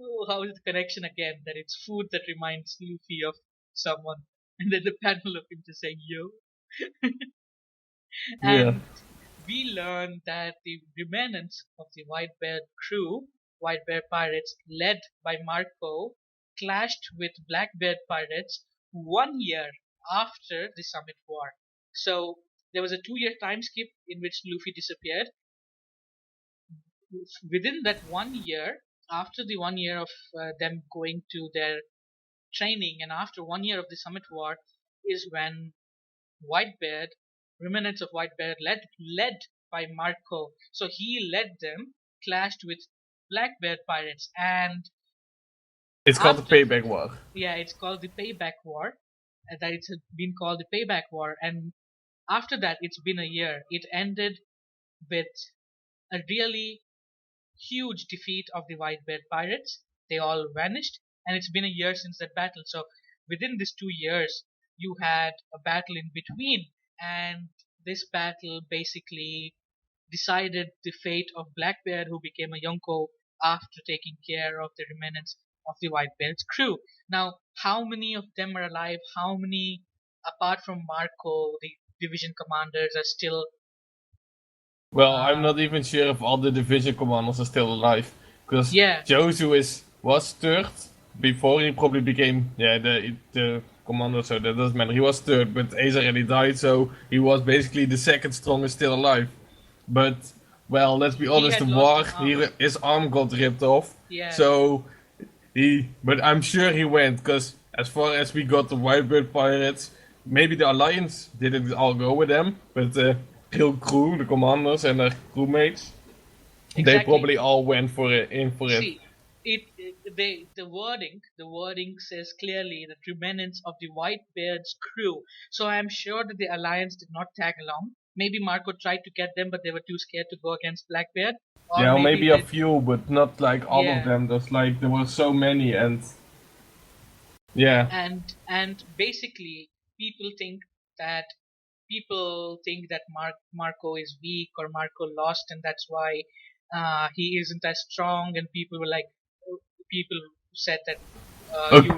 oh, how is the connection again that it's food that reminds Luffy of someone, and then the panel of him just saying yo. Yeah. And we learn that the remnants of the Whitebeard crew, Whitebeard pirates led by Marco, clashed with Blackbeard pirates 1 year after the Summit War. So there was a 2 year time skip in which Luffy disappeared. Within that 1 year, after the 1 year of them going to their training, and after 1 year of the Summit War, is when Whitebeard, remnants of Whitebeard, led by Marco. So he led them, clashed with Blackbeard pirates, and It's called the after, payback war. yeah, it's called the Payback War. That it's been called the Payback War, and after that, it's been a year. It ended with a really huge defeat of the Whitebeard pirates. They all vanished, and it's been a year since that battle. So within these 2 years, you had a battle in between, and this battle basically decided the fate of Blackbeard, who became a Yonko after taking care of the remnants of the Whitebeard's crew. Now, how many of them are alive? How many, apart from Marco, the division commanders, are still? Well, I'm Uh, not even sure if all the division commanders are still alive. Because yeah, Josu was third before he probably became the commander, so that doesn't matter. He was third, but Ace already died, so he was basically the second strongest still alive. But, well, let's be he honest, the had lost war, an arm. his arm got ripped off. Yeah, So, but I'm sure he went, because as far as we got the Whitebird pirates, maybe the Alliance didn't all go with them, but the real crew, the commanders and their crewmates, they exactly. probably all went for it, in for it. See, the wording says clearly that remnants of the Whitebeard's crew. So I'm sure that the Alliance did not tag along. Maybe Marco tried to get them, but they were too scared to go against Blackbeard. Or Yeah, maybe maybe a they, few, but not like all of yeah, them. There's like there were so many, and Yeah. And basically that people think that Marco is weak or Marco lost, and that's why he isn't as strong. And people said that Okay.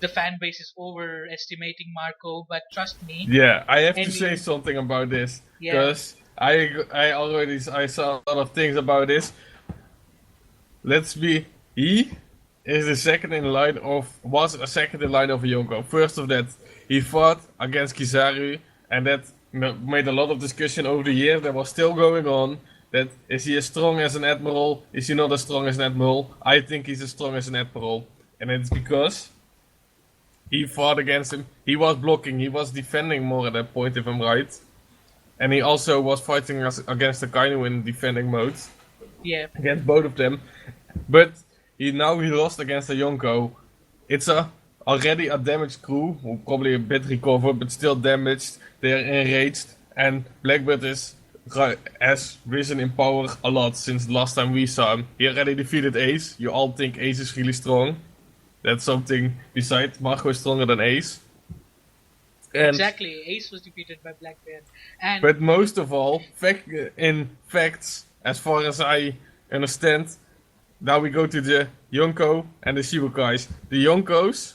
the fan base is overestimating Marco. But trust me, Yeah, I have to say any something about this yeah because I saw a lot of things about this. Let's be he is the second in line of was a second in line of Yonko. First of that, he fought against Kizaru, and that made a lot of discussion over the years. That was still going on. That is he as strong as an admiral? Is he not as strong as an admiral? I think he's as strong as an admiral, and it's because he fought against him. He was blocking. He was defending more at that point, if I'm right. And he also was fighting against the Kainu in defending mode yeah against both of them. But he lost against a Yonko. It's already a damaged crew, who probably a bit recovered, but still damaged. They're enraged, and Blackbird has risen in power a lot since the last time we saw him. He already defeated Ace. You all think Ace is really strong. That's something besides Marco is stronger than Ace. And exactly. Ace was defeated by Blackbeard, and but most of all, in facts, as far as I understand, now we go to the Yonko and the Shibukais. The Yonkos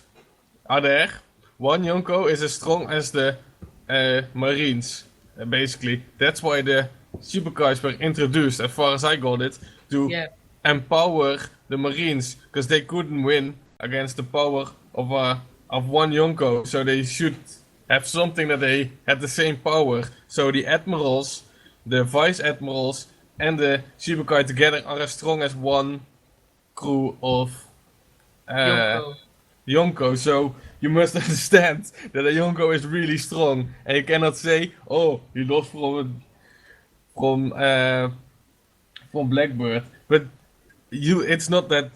are there. One Yonko is as strong as the Marines, basically. That's why the Shibukais were introduced, as far as I got it, to yeah empower the Marines, because they couldn't win against the power of one Yonko. So they should have something that they had the same power. So the admirals, the vice admirals, and the Shibukai together are as strong as one crew of uh, Yonko. Yonko. So you must understand that a Yonko is really strong, and you cannot say, "Oh, he lost from uh, from Blackbird." But it's not that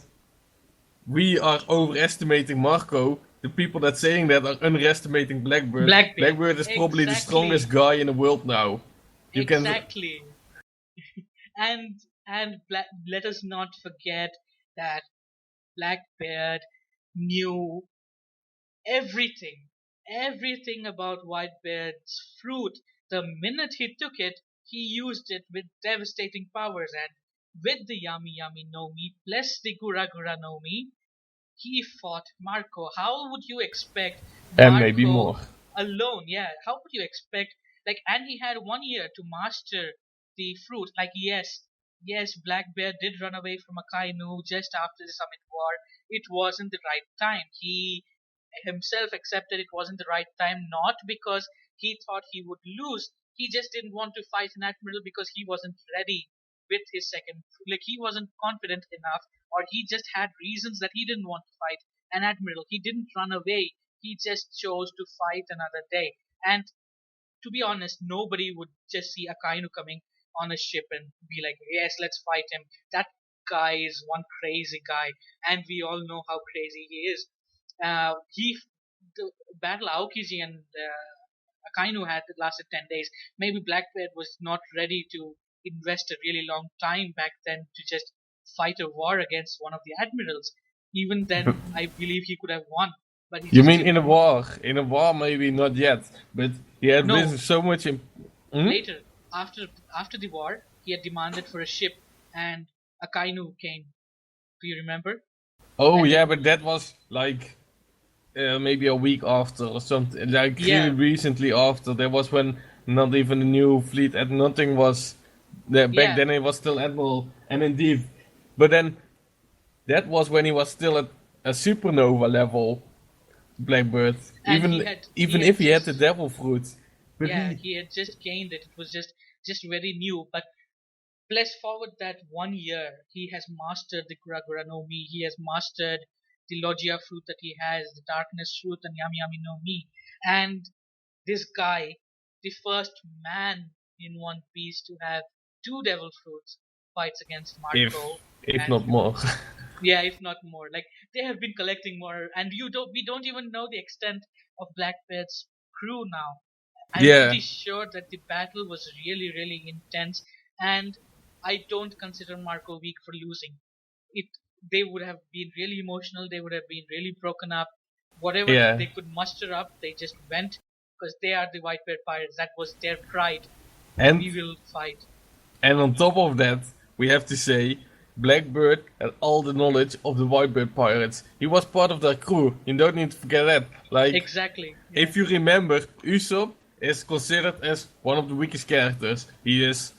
we are overestimating Marco. The people that saying that are underestimating Blackbird. Blackbeard. Blackbird is probably the strongest Exactly. guy in the world now. You can, Exactly. And let us not forget that Blackbeard knew everything, everything about Whitebeard's fruit. The minute he took it, he used it with devastating powers, and with the Yami Yami no Mi plus the Gura Gura no Mi, he fought Marco. How would you expect and maybe Marco more. alone? Yeah, how would you expect and he had 1 year to master the fruit. Yes, Black Bear did run away from Akainu just after the Summit War. It wasn't the right time. He himself accepted it wasn't the right time, not because he thought he would lose. He just didn't want to fight an admiral because he wasn't ready with his second. He wasn't confident enough, or he just had reasons that he didn't want to fight an admiral. He didn't run away. He just chose to fight another day. And to be honest, nobody would just see Akainu coming on a ship and be like, yes, let's fight him. That guy is one crazy guy, and we all know how crazy he is. The battle Aokiji and Akainu had lasted 10 days. Maybe Blackbeard was not ready to invest a really long time back then to just fight a war against one of the admirals. Even then, I believe he could have won, but he You just mean didn't. in a war? In a war, maybe not yet, but he had risen No, so much in. Hmm? later, after the war, he had demanded for a ship, and Akainu came. Do you remember? Oh And yeah, he, but that was like maybe a week after or something. Like really yeah, recently after. That was when not even the new fleet and nothing was. There. Back yeah, then it was still admiral, and indeed, but then that was when he was still at a supernova level. Blackbird. and Even if he had the devil fruit, but he had just gained it. It was just very new. But let's forward that 1 year. He has mastered the Kuragura no Mi. He has mastered the Logia fruit that he has, the Darkness fruit, and Yami Yami no Mi. And this guy, the first man in One Piece to have two devil fruits, fights against if Marco, if and not more. yeah, if not more. Like they have been collecting more, and we don't even know the extent of Blackbeard's crew now. I'm Yeah. pretty sure that the battle was really, really intense, and I don't consider Marco weak for losing. It They would have been really emotional. They would have been really broken up. Whatever Yeah, they could muster up, they just went because they are the Whitebeard pirates. That was their pride. and We will fight. and on top of that, we have to say Blackbird had all the knowledge of the Whitebeard pirates. He was part of their crew. You don't need to forget that. Like, Exactly. Yeah. if you remember, Usopp is considered as one of the weakest characters. He is,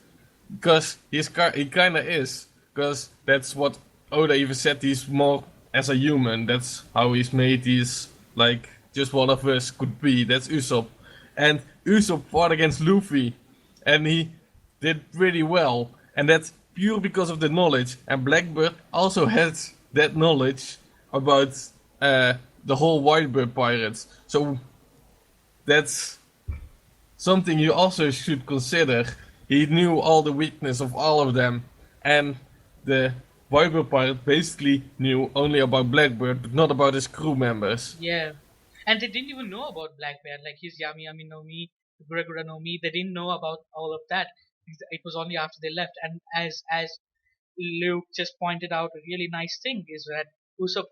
because he kinda is, because that's what Oda even said. He's more as a human. That's how he's made. He's like just one of us could be. That's Usopp, and Usopp fought against Luffy, and he did pretty well, and that's pure because of the knowledge. And Blackbird also has that knowledge about the whole Whitebird pirates. So that's something you also should consider. He knew all the weakness of all of them, and the Whitebird pirate basically knew only about Blackbird, but not about his crew members. Yeah. And they didn't even know about Blackbeard, like his Yami Yami no Mi, Gura Gura no Mi. They didn't know about all of that. It was only after they left. And as Luke just pointed out, a really nice thing is that Usopp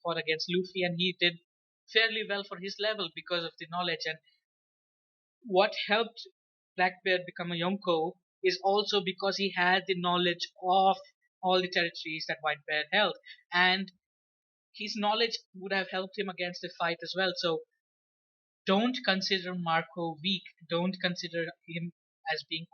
fought against Luffy, and he did fairly well for his level because of the knowledge. And what helped Blackbeard become a Yonko is also because he had the knowledge of all the territories that Whitebeard held, and his knowledge would have helped him against the fight as well. So don't consider Marco weak. Don't consider him as being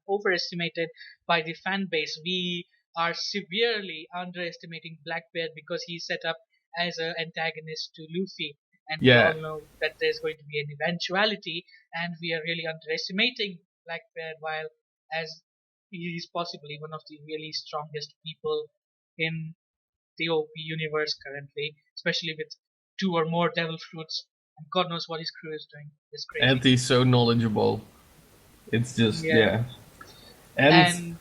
overestimated by the fan base. We are severely underestimating Blackbeard because he's set up as an antagonist to Luffy. And we Yeah, all know that there's going to be an eventuality, and we are really underestimating Blackbeard, while as he is possibly one of the really strongest people in the OP universe currently, especially with two or more devil fruits, and God knows what his crew is doing. It's and crazy. he's so knowledgeable. It's just, Yeah, yeah. And and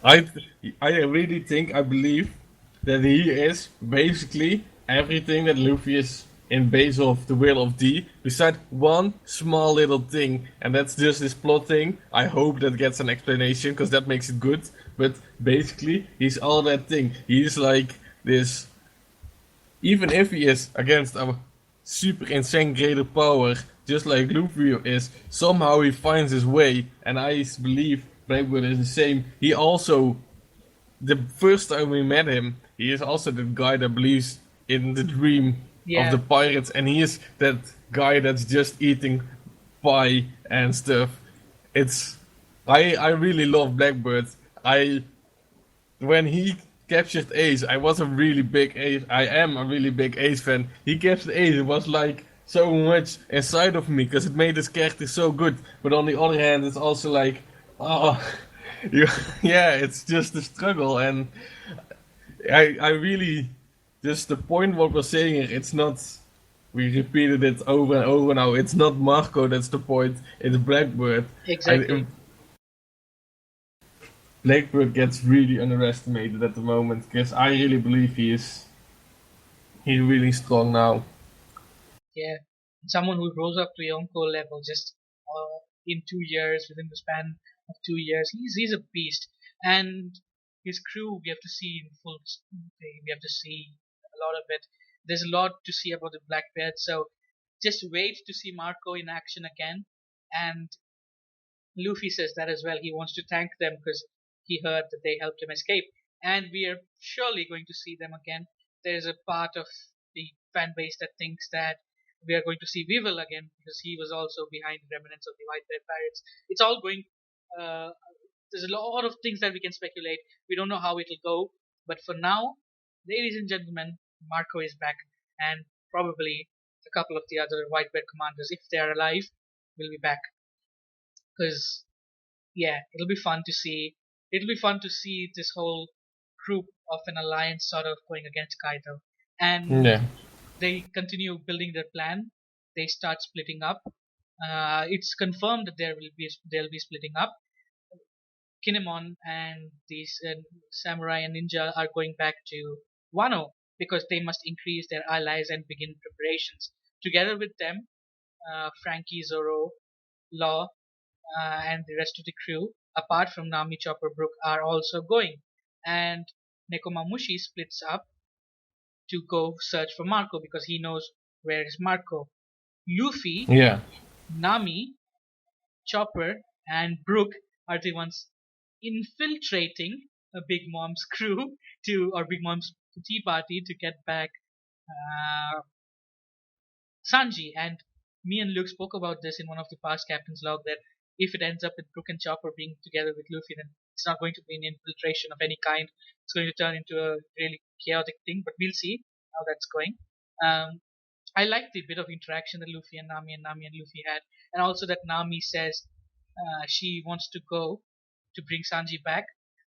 I I really think, I believe that he is basically everything that Luffy is in base of the will of D, beside one small little thing, and that's just this plot thing. I hope that gets an explanation because that makes it good. But basically, he's all that thing. He's like this. Even if he is against a super insane greater power, just like Luffy is, somehow he finds his way, and I believe Blackbird is the same. He also, the first time we met him, he is also the guy that believes in the dream of the yeah, pirates, and he is that guy that's just eating pie and stuff. It's, I really love Blackbird. I When he captured Ace, I was a really big Ace. I am a really big Ace fan. He captured Ace. It was like so much inside of me because it made his character so good. But on the other hand, it's also like, oh, you, yeah, it's just a struggle. And I really, just the point what we're saying here, it's not. We repeated it over and over now. It's not Marco that's the point. It's Blackbird. I, exactly. Blackbird gets really underestimated at the moment because I really believe he's really strong now. Yeah, someone who rose up to Yonko level just in 2 years, within the span of 2 years, he's a beast. And his crew, we have to see in full. We have to see a lot of it. There's a lot to see about the Blackbeard. So just wait to see Marco in action again. And Luffy says that as well. He wants to thank them because he heard that they helped him escape. And we are surely going to see them again. There's a part of the fan base that thinks that we are going to see Weevil again because he was also behind the remnants of the White Bear Pirates. It's all going. Uh, there's a lot of things that we can speculate. We don't know how it'll go. But for now, ladies and gentlemen, Marco is back. And probably a couple of the other White Bear commanders, if they are alive, will be back. Because yeah, it'll be fun to see. It'll be fun to see this whole group of an alliance sort of going against Kaido, and Yeah, they continue building their plan. They start splitting up. It's confirmed that they'll be splitting up. Kinemon and these samurai and ninja are going back to Wano because they must increase their allies and begin preparations. Together with them, Frankie, Zoro, Law, and the rest of the crew, apart from Nami Chopper Brook, are also going. And Nekomamushi splits up to go search for Marco because he knows Where is Marco? Luffy, Yeah. Nami, Chopper, and Brook are the ones infiltrating a Big Mom's crew or Big Mom's tea party to get back uh, Sanji. And me and Luke spoke about this in one of the past Captain's Log that if it ends up with Brook and Chopper being together with Luffy, then it's not going to be an infiltration of any kind. It's going to turn into a really chaotic thing, but we'll see how that's going. Um, I like the bit of interaction that Luffy and Nami and Luffy had, and also that Nami says she wants to go to bring Sanji back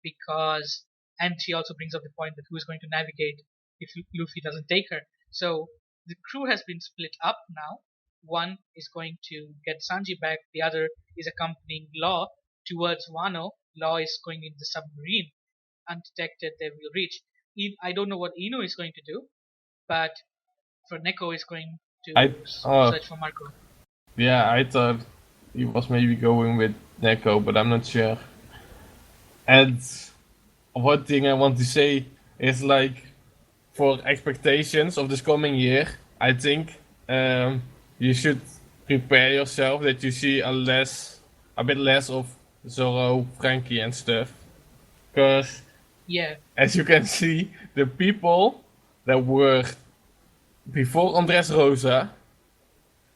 because, and she also brings up the point that who is going to navigate if Luffy doesn't take her. So the crew has been split up now. One is going to get Sanji back, the other is accompanying Law towards Wano. Law is going in the submarine. Undetected, they will reach. I don't know what Ino is going to do, but for Neko is going I to oh search for Marco. yeah, I thought he was maybe going with Neko, but I'm not sure. And one thing I want to say is like for expectations of this coming year, I think you should prepare yourself that you see a bit less of Zoro, Frankie, and stuff. Because Yeah, as you can see, the people that were before Andres Rosa,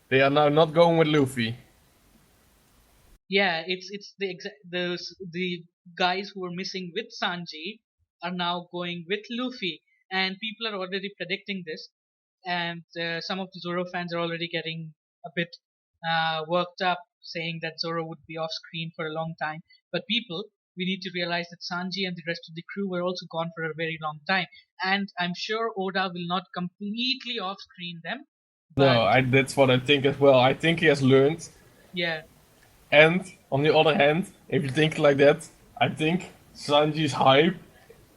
they are now not going with Luffy. yeah, it's the the guys who were missing with Sanji are now going with Luffy, and people are already predicting this, and some of the Zoro fans are already getting a bit worked up, saying that Zoro would be off screen for a long time. But people, we need to realize that Sanji and the rest of the crew were also gone for a very long time, and I'm sure Oda will not completely off screen them, but No, that's what I think as well. I think he has learned. yeah, And on the other hand, if you think like that, I think Sanji's hype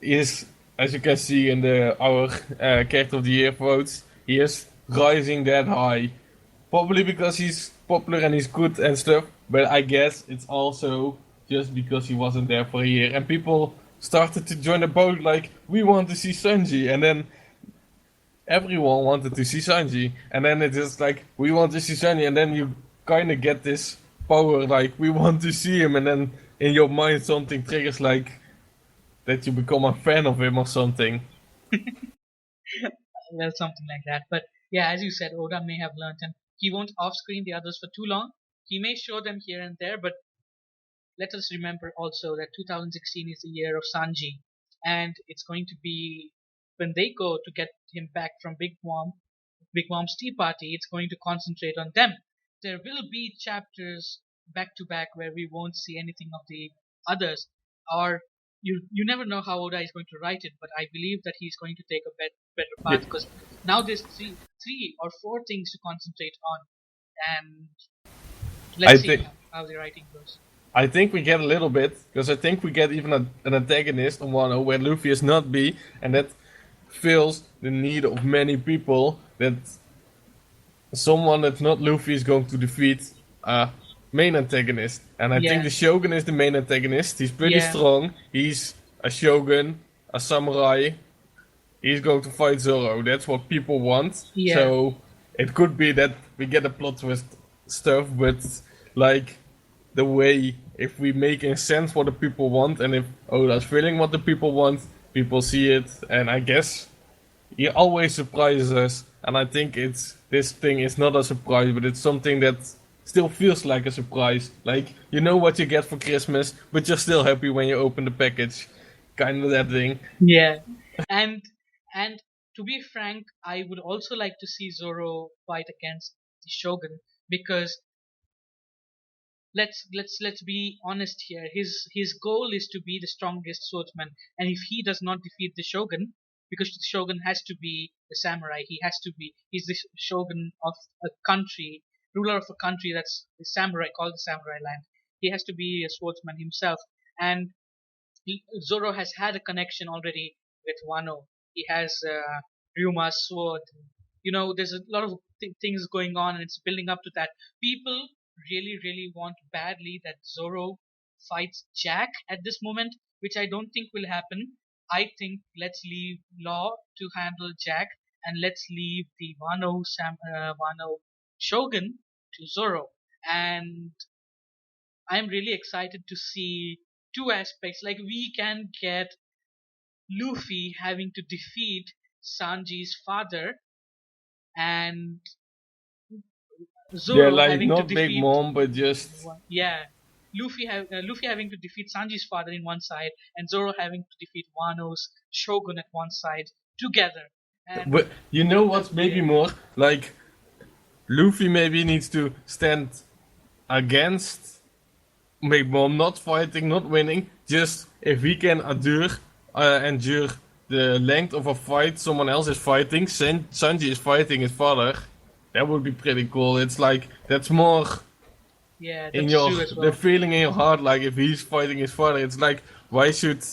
is, as you can see in our character of the year votes, he is rising that high. Probably because he's popular and he's good and stuff, but I guess it's also just because he wasn't there for a year and people started to join the boat like we want to see Sanji, and then everyone wanted to see Sanji, and then it is like we want to see Sanji, and then you kind of get this power like we want to see him, and then in your mind something triggers like that you become a fan of him or something. well, something like that. But yeah, as you said, Oda may have learned, and he won't off screen the others for too long. He may show them here and there, but let us remember also that 2016 is the year of Sanji, and it's going to be when they go to get him back from Big Mom's tea party. It's going to concentrate on them. There will be chapters back to back where we won't see anything of the others, or you never know how Oda is going to write it. But I believe that he's going to take a better Yeah. path because now there's three or four things to concentrate on, and I let's see think how the writing goes. I think we get a little bit because I think we get even an antagonist on Wano where Luffy is not B, and that fills the need of many people that someone that's not Luffy is going to defeat a main antagonist. And I think Yeah, the Shogun is the main antagonist. He's pretty yeah, strong. He's a Shogun, a samurai. He's going to fight Zoro. That's what people want. yeah, So it could be that we get a plot twist stuff, but like the way if we make a sense what the people want, and if Oda's feeling what the people want, people see it, and I guess he always surprises us, and I think it's this thing is not a surprise, but it's something that still feels like a surprise. Like you know what you get for Christmas, but you're still happy when you open the package. Kind of that thing. yeah. And and to be frank, I would also like to see Zoro fight against the Shogun because let's be honest here. His goal is to be the strongest swordsman, and if he does not defeat the Shogun, because the Shogun has to be the samurai, he's the Shogun of a country, ruler of a country that's the samurai called the Samurai Land. He has to be a swordsman himself, and Zoro has had a connection already with Wano. He has Ryuma's sword. You know, there's a lot of things going on, and it's building up to that. People really, really want badly that Zoro fights Jack at this moment, which I don't think will happen. I think let's leave Law to handle Jack, and let's leave the Wano Shogun to Zoro. And I'm really excited to see two aspects. Like we can get Luffy having to defeat Sanji's father, and They're Zoro like having to not Big defeat, Mom, but just. yeah, Luffy having to defeat Sanji's father in one side, and Zoro having to defeat Wano's Shogun at one side together. And But you know what's maybe yeah, more like Luffy maybe needs to stand against Big Mom, not fighting, not winning. Just if he can endure the length of a fight someone else is fighting, Sanji is fighting his father. That would be pretty cool. It's like that's more yeah, in that's your true as the well. feeling in your heart. Like if he's fighting his father, it's like why should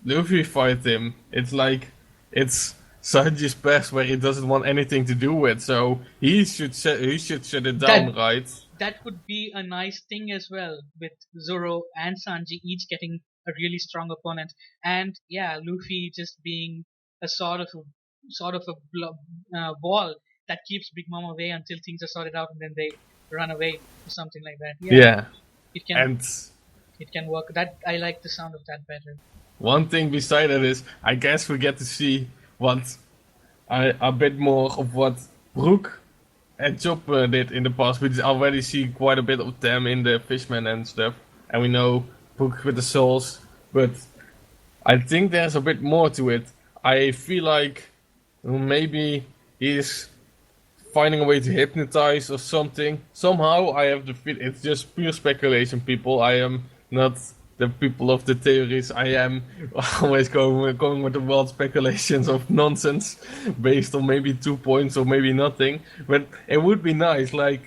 Luffy fight him? It's like it's Sanji's past where he doesn't want anything to do with. So he should shut it That down, right? that would be a nice thing as well, with Zoro and Sanji each getting a really strong opponent, and yeah, Luffy just being a ball that keeps Big Mom away until things are sorted out, and then they run away or something like that. Yeah, Yeah, it can and it can work. That I like the sound of that better. one thing beside it is, I guess we get to see what a bit more of what Brook and Chopper did in the past. We already see quite a bit of them in the Fishman and stuff, and we know Brook with the souls, but I think there's a bit more to it. I feel like maybe he's finding a way to hypnotize or something. Somehow I have the feel it's just pure speculation, people. I am not the people of the theories. I am always going with the wild speculations of nonsense based on maybe 2 points or maybe nothing. But it would be nice, like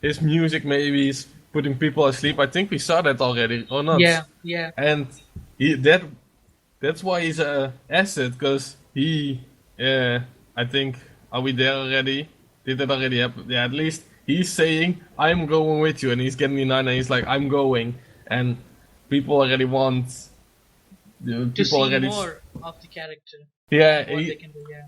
his music maybe is putting people asleep. I think we saw that already, or not? Yeah, yeah, And that's why he's a asset, because I think, are we there already? Did that already happen? Yeah, at least he's saying, I'm going with you, and he's getting the 9, and he's like, I'm going. And people already want, to people see already, more of the character yeah, and what they can do. Yeah,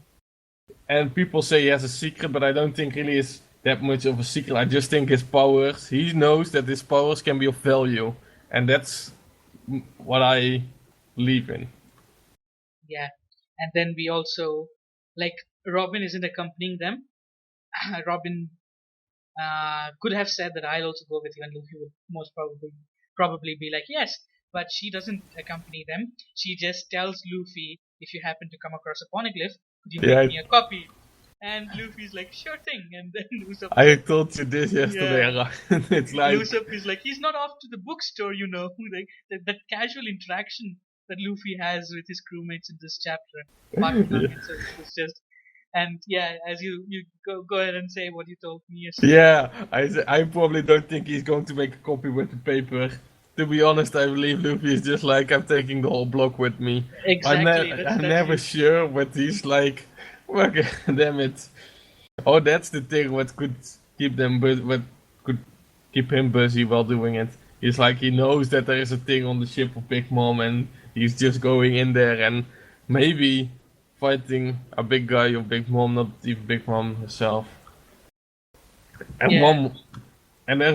and people say he has a secret, but I don't think really is that much of a secret. I just think his powers, he knows that his powers can be of value, and that's what I believe in. yeah, and then we also, like, Robin isn't accompanying them. Robin could have said that I'll also go with you, and Luffy would most probably be like yes, but she doesn't accompany them. She just tells Luffy, if you happen to come across a poneglyph, could you make Yeah, me a copy? And Luffy's like sure thing, and then Usopp is I like told you this yesterday, yeah. Ara. It's like, Usopp is like he's not off to the bookstore, like that casual interaction that Luffy has with his crewmates in this chapter, apart from yeah, Nami itself, is just. And yeah, as you go ahead and say what you told me yesterday. yeah. I probably don't think he's going to make a copy with the paper. To be honest, I believe Luffy is just like, I'm taking the whole block with me. Exactly. I'm That's never it. sure, but he's like, fuck, damn it. Oh, that's the thing. What could keep him busy while doing it? He's like he knows that there is a thing on the ship of Big Mom, and he's just going in there and maybe fighting a big guy of Big Mom, not even Big Mom herself. And Yeah.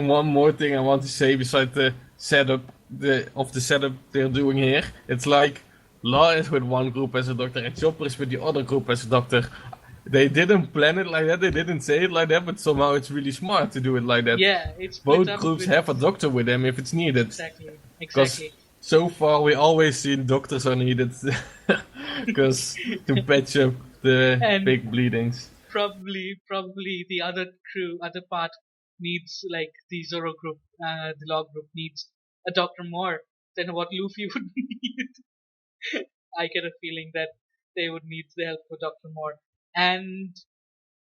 one more thing I want to say besides the setup the setup they're doing here. It's like Law is with one group as a doctor and Chopper is with the other group as a doctor. They didn't plan it like that, they didn't say it like that, but somehow it's really smart to do it like that. Yeah. It's split Both up groups with have a doctor with them if it's needed. exactly. Because Exactly. so far we always seen doctors are needed because to patch up the And big bleedings. probably the other part needs like the Zoro group, the Log group needs a doctor more than what Luffy would need. I get a feeling that they would need the help of Doctor More. And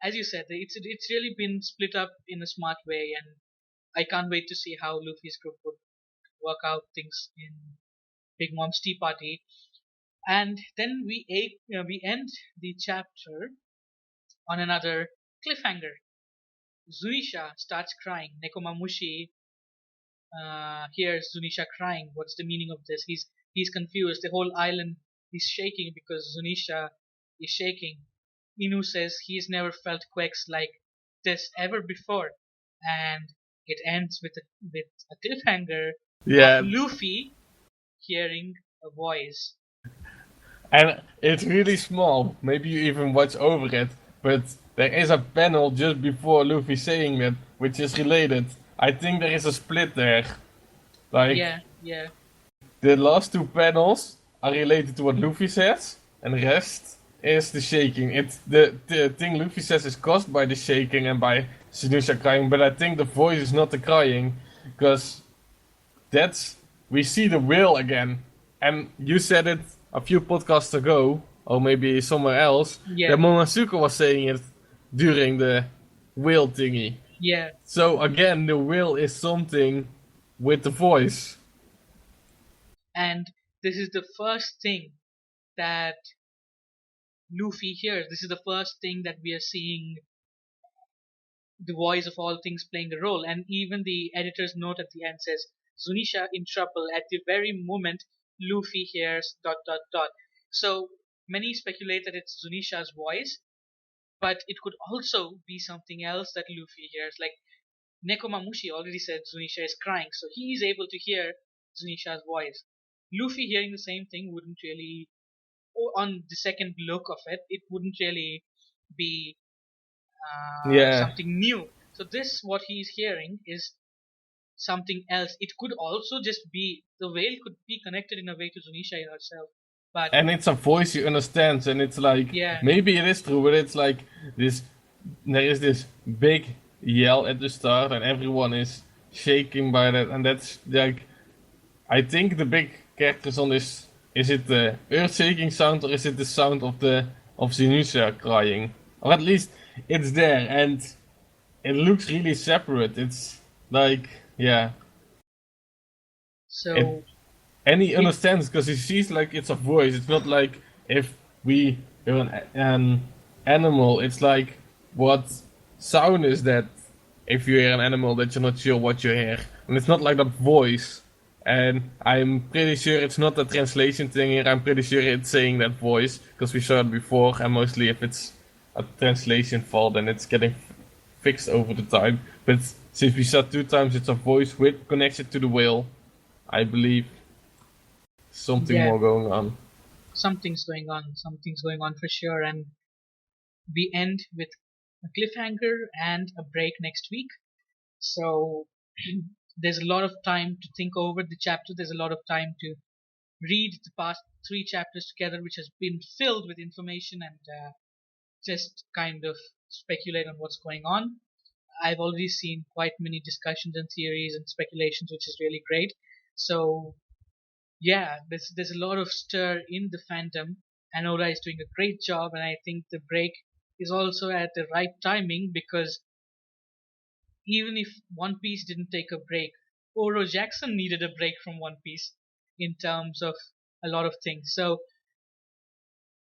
as you said, it's really been split up in a smart way, and I can't wait to see how Luffy's group would work out things in Big Mom's Tea Party. And then we end the chapter on another cliffhanger. Zunisha starts crying. Nekomamushi hears Zunisha crying. What's the meaning of this? He's confused. The whole island is shaking because Zunisha is shaking. Inu says he's never felt quakes like this ever before, and it ends with a cliffhanger of Yeah, Luffy hearing a voice. and it's really small. Maybe you even watch over it, but there is a panel just before Luffy saying that, which is related. I think there is a split there. Like, Yeah, yeah, the last two panels are related to what Luffy says, and the rest is the shaking. It's the thing Luffy says is caused by the shaking and by Sinusha crying, but I think the voice is not the crying, because that's we see the whale again, and you said it a few podcasts ago, or maybe somewhere else, yeah, that Momosuke was saying it during the whale thingy. yeah. So again, the whale is something with the voice. And this is the first thing that Luffy hears. This is the first thing that we are seeing the voice of all things playing a role. And even the editor's note at the end says, Zunisha in trouble at the very moment Luffy hears dot dot dot. So many speculate that it's Zunisha's voice, but it could also be something else that Luffy hears. Like Nekomamushi already said Zunisha is crying, so he is able to hear Zunisha's voice. Luffy hearing the same thing wouldn't really, or on the second look of it, it wouldn't really be Yeah, something new. So this, what he's hearing, is something else. It could also just be the whale could be connected in a way to Zunisha herself. But and it's a voice you understand, and it's like yeah, maybe it is true, but it's like this. There is this big yell at the start, and everyone is shaking by that, and that's like I think the big characters on this is it the earth shaking sound or is it the sound of the of Zinusha crying, or at least it's there, and it looks really separate. It's like yeah, it so and he it understands because he sees like it's a voice. It's not like if we are an animal. It's like what sound is that if you hear an animal that you're not sure what you hear, and it's not like that voice. And I'm pretty sure it's not a translation thing here. I'm pretty sure it's saying that voice because we saw it before. And mostly if it's a translation fault, then it's getting fixed over the time. But since we saw two times, it's a voice with connection to the whale. I believe something yeah, more going on. something's going on for sure. And we end with a cliffhanger and a break next week. So there's a lot of time to think over the chapter. There's a lot of time to read the past three chapters together, which has been filled with information and just kind of speculate on what's going on. I've already seen quite many discussions and theories and speculations, which is really great. So yeah, there's a lot of stir in the fandom, and Oda is doing a great job, and I think the break is also at the right timing because even if One Piece didn't take a break, Oro Jackson needed a break from One Piece in terms of a lot of things. So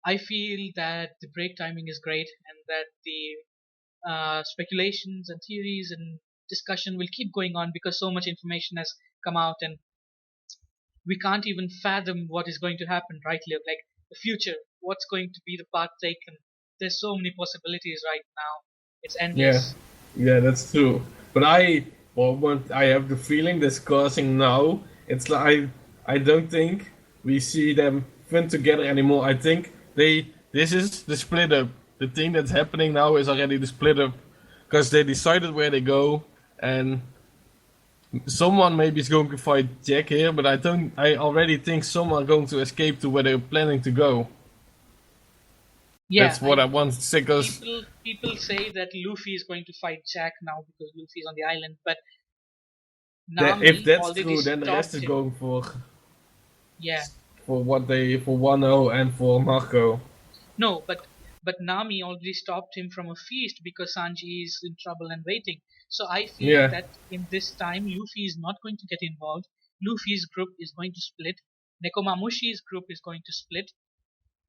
I feel that the break timing is great and that the speculations and theories and discussion will keep going on because so much information has come out and we can't even fathom what is going to happen right here. Like the future, what's going to be the path taken. There's so many possibilities right now. It's Yeah, endless. yeah, that's true. But I have the feeling that's causing now. It's like I don't think we see them fin together anymore. I think this is the split up. The thing that's happening now is already the split up because they decided where they go, and someone maybe is going to fight Jack here, but I don't. I already think someone going to escape to where they're planning to go. Yeah, That's what I want to say. Because people say that Luffy is going to fight Jack now because Luffy is on the island, but if Nami that's already true, then the rest stopped is him. going Yeah, for what they for Wano and for Marco. no, but Nami already stopped him from a feast because Sanji is in trouble and waiting. So I feel Yeah, that in this time Luffy is not going to get involved. Luffy's group is going to split. Nekomamushi's group is going to split.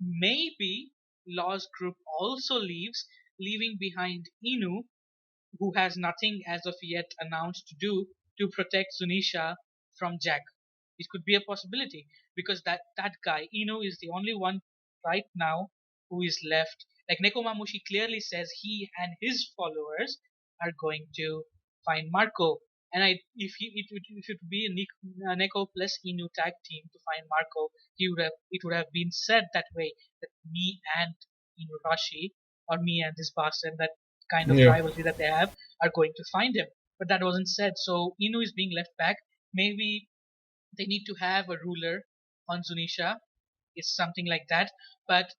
Maybe Law's group also leaves, leaving behind Inu, who has nothing as of yet announced to do to protect Zunisha from Jack. It could be a possibility because that guy Inu is the only one right now who is left. Like Nekomamushi clearly says he and his followers are going to find Marco. And if it would be a Neko plus Inu tag team to find Marco, it would have been said that way, that me and Inuarashi, or me and this bastard, that kind of Yeah. rivalry that they have, are going to find him. But that wasn't said. So Inu is being left back. Maybe they need to have a ruler on Zunisha. It's something like that. But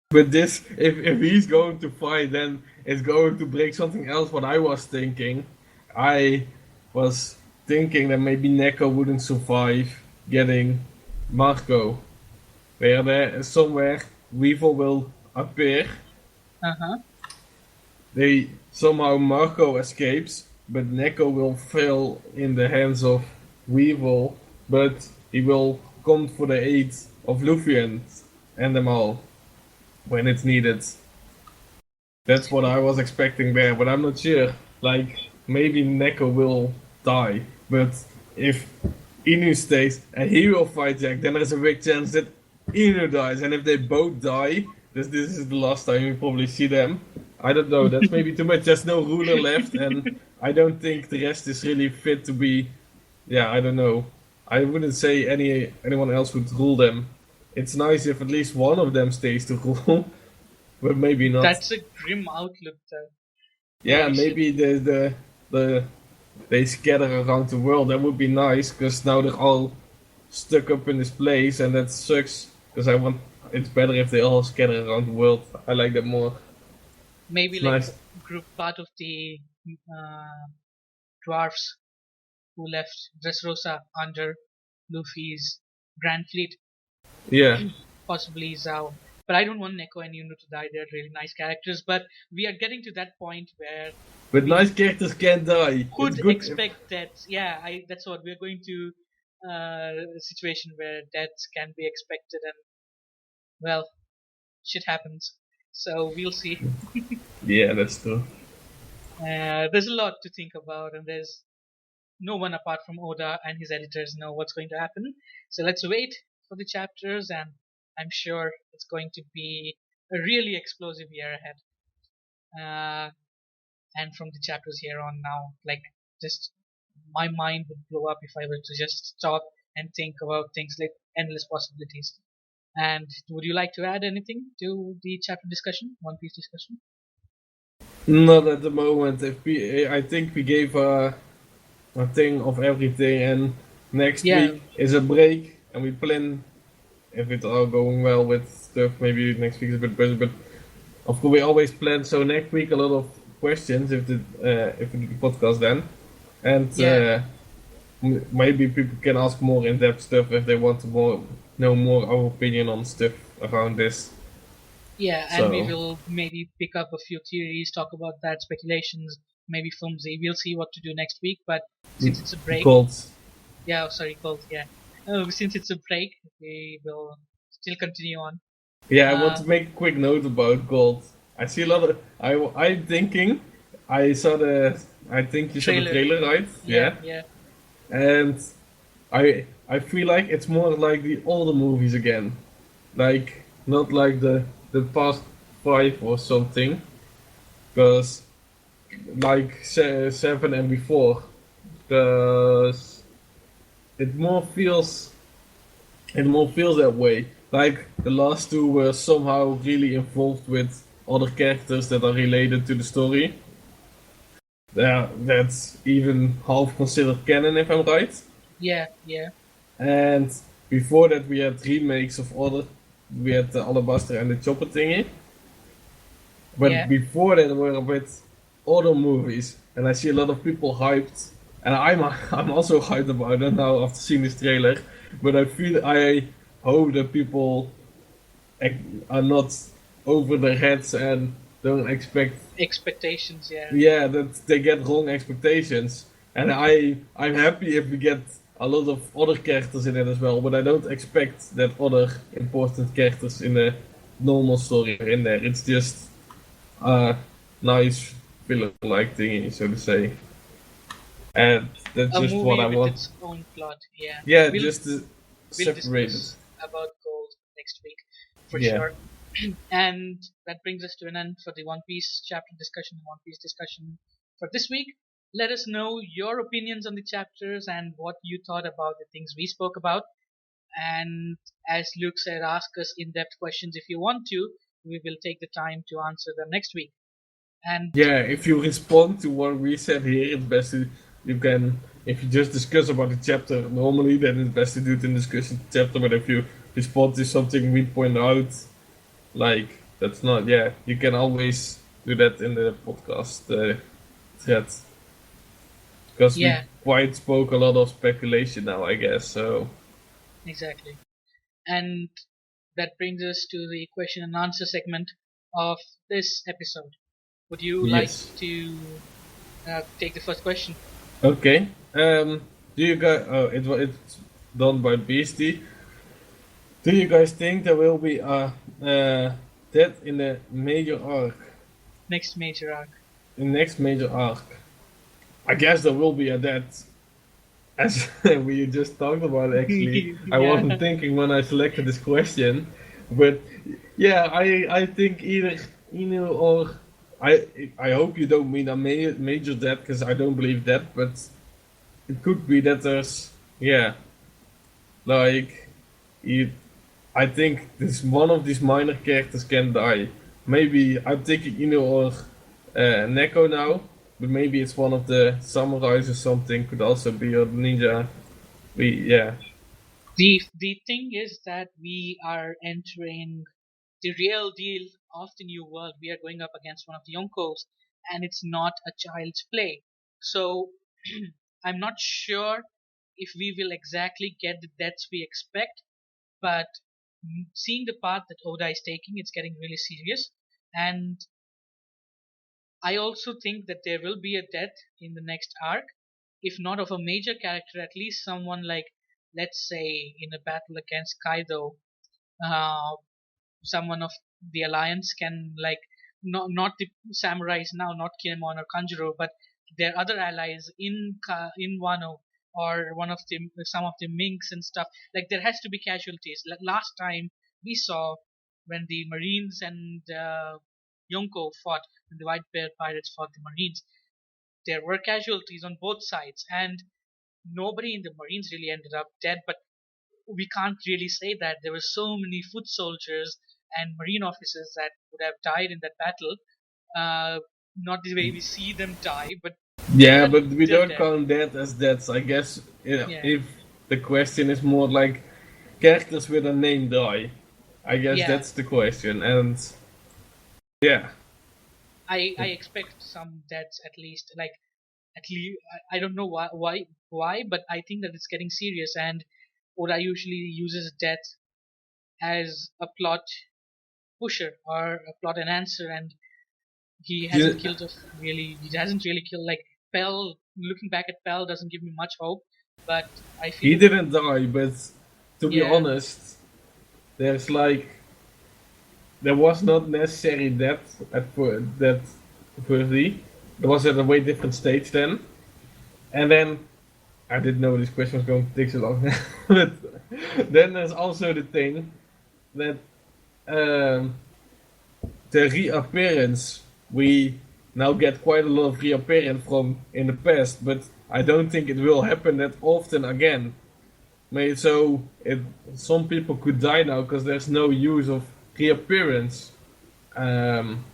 But this, if he's going to fight, then it's going to break something else. What I was thinking, I was thinking that maybe Neko wouldn't survive getting Marco. Where there somewhere Weevil will appear. uh-huh. They somehow Marco escapes, but Neko will fail in the hands of Weevil. But he will come for the aid of Luffy and them all when it's needed. That's what I was expecting there, but I'm not sure. Like, maybe Neko will die, but if Inu stays and he will fight Jack, then there's a big chance that Inu dies, and if they both die, this is the last time we probably see them. I don't know, that's maybe too much. There's no ruler left, and I don't think the rest is really fit to be. Yeah, I don't know. I wouldn't say anyone else would rule them. It's nice if at least one of them stays to rule. But maybe not. That's a grim outlook, though. Yeah, Holy shit. maybe they scatter around the world. That would be nice because now they're all stuck up in this place, and that sucks. Because it's better if they all scatter around the world. I like that more. Maybe It's like nice. group part of the dwarfs who left Dressrosa under Luffy's Grand Fleet, Yeah, possibly Zhao. But I don't want Neko and Yuno to die. They're really nice characters. But we are getting to that point where but we nice characters can't die. It's could good. expect deaths. Yeah, that's what we're going to a situation where deaths can be expected, and well, shit happens. So we'll see. Yeah, that's true. There's a lot to think about, and there's no one apart from Oda and his editors know what's going to happen. So let's wait for the chapters, and I'm sure it's going to be a really explosive year ahead. And from the chapters here on now, like, just my mind would blow up if I were to just stop and think about things like endless possibilities. And would you like to add anything to the chapter discussion, One Piece discussion? Not at the moment. I think we gave a thing of everything, and next Yeah, week is a break, and we plan if it's all going well with stuff. Maybe next week is a bit better, but of course we always plan. So next week a lot of questions if we do the podcast then, and yeah, maybe people can ask more in-depth stuff if they want to know more our opinion on stuff around this. yeah. And we So will maybe pick up a few theories, talk about that, speculations, maybe filmsy. We'll see what to do next week. But since it's a break, called yeah, oh, sorry, cold, yeah. Since it's a break, we will still continue on. yeah. I want Uh, to make a quick note about gold. I see a lot of. I'm thinking. I saw the. I think you saw the Trailer. trailer, right? yeah, yeah, And I feel like it's more like the older movies again, like not like the past five or something, because like seven and before, because it more feels that way. Like the last two were somehow really involved with other characters that are related to the story. Yeah, that's even half considered canon if I'm right. yeah, yeah, And before that, we had remakes of other. We had the Alabaster and the Chopper thingy. But yeah. before that, were a bit other movies, and I see a lot of people hyped, and I'm also hyped about it now after seeing this trailer. But I hope that people are not over their heads and don't expect Expectations, yeah. yeah, that they get wrong expectations. And I'm happy if we get a lot of other characters in it as well, but I don't expect that other important characters in the normal story are in there. It's just a nice filler-like thingy, so to say. And that's A just what movie I with want. its own plot, yeah. Yeah, We'll just to we'll separate it. discuss about gold next week for Yeah. sure. And that brings us to an end for the One Piece chapter discussion, One Piece discussion for this week. Let us know your opinions on the chapters and what you thought about the things we spoke about. And as Luke said, ask us in depth questions if you want to. We will take the time to answer them next week. And Yeah, if you respond to what we said here, it's best to you can. If you just discuss about the chapter normally, then it's best to do it in discussion chapter. But if you respond to something we point out, like that's not, yeah, you can always do that in the podcast thread because we yeah, quite spoke a lot of speculation now, I guess. So exactly. And that brings us to the question and answer segment of this episode. Would you like yes, to take the first question? okay. Do you guys? Oh, it's done by Beastie. Do you guys think there will be a death in the major arc, Next major arc. in the next major arc? I guess there will be a death, as we just talked about. Actually, I Yeah. wasn't thinking when I selected this question, but yeah, I think either Inu or I hope you don't mean a major death because I don't believe that, but it could be that there's yeah like you I think this one of these minor characters can die. Maybe I'm thinking Ino or Neko now, but maybe it's one of the samurais or something. Could also be a ninja. Yeah, The thing is that we are entering the real deal of the new world. We are going up against one of the Yonkos, and it's not a child's play. So I'm not sure if we will exactly get the deaths we expect, but seeing the path that Oda is taking, it's getting really serious. And I also think that there will be a death in the next arc, if not of a major character, at least someone like, let's say, in a battle against Kaido, uh, someone of the alliance can like not the samurais now, not Kinemon or Kanjuro, but their other allies in Wano or one of the some of the minks and stuff. Like there has to be casualties. Last time we saw when the Marines and Yonko fought, when the White Bear pirates fought the Marines, there were casualties on both sides, and nobody in the Marines really ended up dead. But we can't really say that there were so many foot soldiers and marine officers that would have died in that battle. Uh, Not the way we see them die, but yeah, they're but we they're don't dead. count that as deaths. I guess Yeah, if the question is more like characters with a name die, I guess yeah. that's the question. And yeah, I expect some deaths at least. Like at least I don't know why, but I think that it's getting serious. And Oda usually uses death as a plot pusher or a plot enhancer, and he you, hasn't killed us really. He hasn't really killed like Pell. Looking back at Pell doesn't give me much hope, but I he feel didn't die. But to be yeah, honest, there's like there was not necessary that that firstly. There was at a way different stage then. And then I didn't know this question was going to take so long. But then there's also the thing that um, the reappearance we now get quite a lot of reappearance from in the past, but I don't think it will happen that often again. So some people could die now because there's no use of reappearance. Um,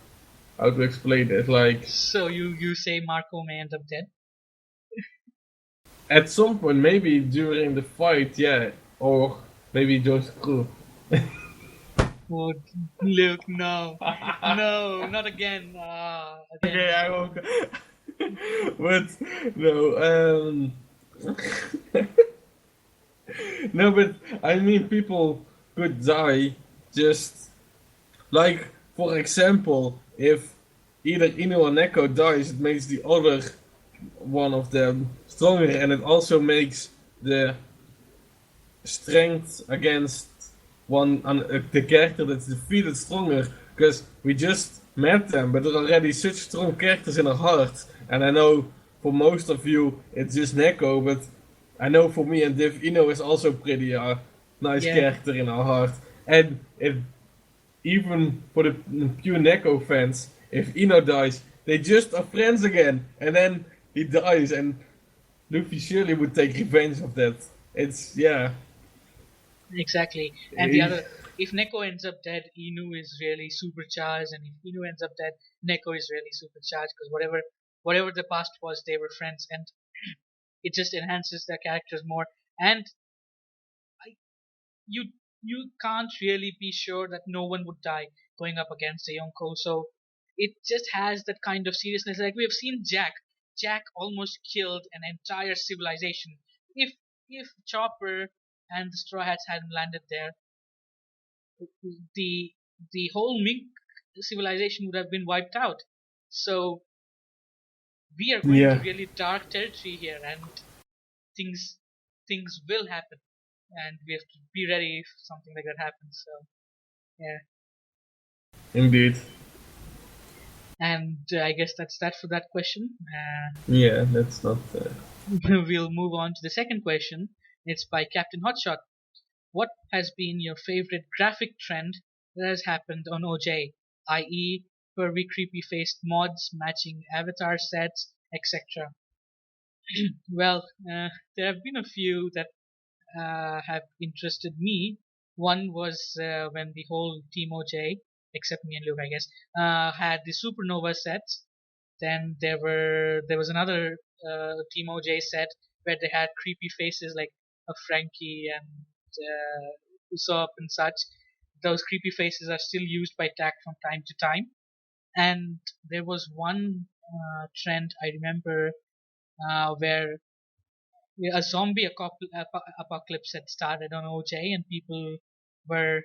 how to explain it? Like so you say Marco may end up dead? at some point, maybe during the fight, yeah, or maybe Joe's crew. Oh, Luke, no, no, not again. Again. Okay, I won't. But no, no, but I mean, people could die just like, for example, if either Inu or Neko dies, it makes the other one of them stronger, and it also makes the strength against the character that's defeated stronger because we just met them, but they're already such strong characters in our heart. And I know for most of you it's just Neko, but I know for me and Div, Ino is also pretty nice Yeah, character in our heart. And even for the pure Neko fans, if Ino dies, they just are friends again, and then he dies, and Luffy surely would take revenge of that. It's yeah. Exactly. And the Eh, other, if Neko ends up dead, Inu is really supercharged, and if Inu ends up dead, Neko is really supercharged because whatever the past was, they were friends, and it just enhances their characters more. And I, you you can't really be sure that no one would die going up against a Yonko. So it just has that kind of seriousness. Like we have seen Jack. Jack almost killed an entire civilization. If Chopper and the Straw Hats hadn't landed there, the the whole Mink civilization would have been wiped out. So we are going to yeah, really dark territory here, and things things will happen, and we have to be ready if something like that happens. So yeah, indeed. and I guess that's that for that question. Yeah, that's not. We'll move on to the second question. It's by Captain Hotshot. What has been your favorite graphic trend that has happened on OJ, i.e., pervy creepy faced mods matching avatar sets, etc.? Well, there have been a few that have interested me. One was when the whole Team OJ, except me and Luke, I guess, had the Supernova sets. Then there was another Team OJ set where they had creepy faces like a Frankie and Usopp and such. Those creepy faces are still used by TAC from time to time. And there was one trend I remember where a zombie apocalypse had started on OJ, and people were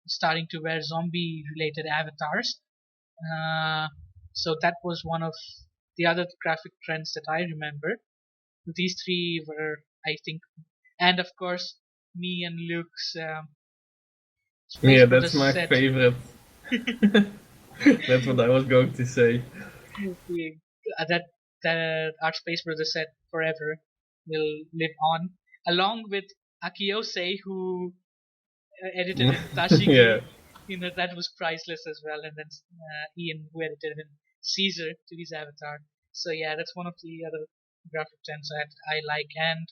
starting to wear zombie-related avatars. Uh, so that was one of the other graphic trends that I remember. These three were, I think, and of course, me and Luke's Space Yeah, that's Brothers my set. favorite. That's what I was going to say. That our Space Brothers set forever will live on, along with Akiyose, who edited in Yeah, Tashigi. That was priceless as well, and then Ian, who edited in Caesar to his avatar. So yeah, that's one of the other graphic trends that I like, and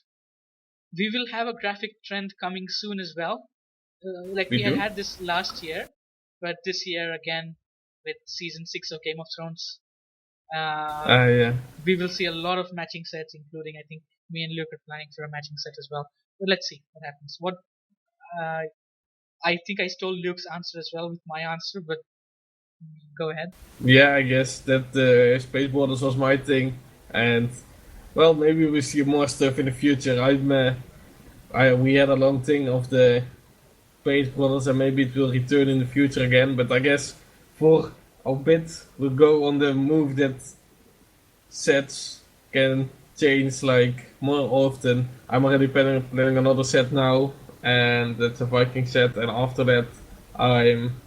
we will have a graphic trend coming soon as well. Like we we had do. had this last year, but this year again with season 6 of Game of Thrones, uh, Yeah. we will see a lot of matching sets, including I think me and Luke are planning for a matching set as well. But let's see what happens. What uh, I think I stole Luke's answer as well with my answer, but go ahead. Yeah, I guess that Space Borders was my thing, and well, maybe we see more stuff in the future. We had a long thing of the Space Borders, and maybe it will return in the future again. But I guess for a bit, we'll go on the move that sets can change like more often. I'm already planning another set now, and that's a Viking set, and after that, I'm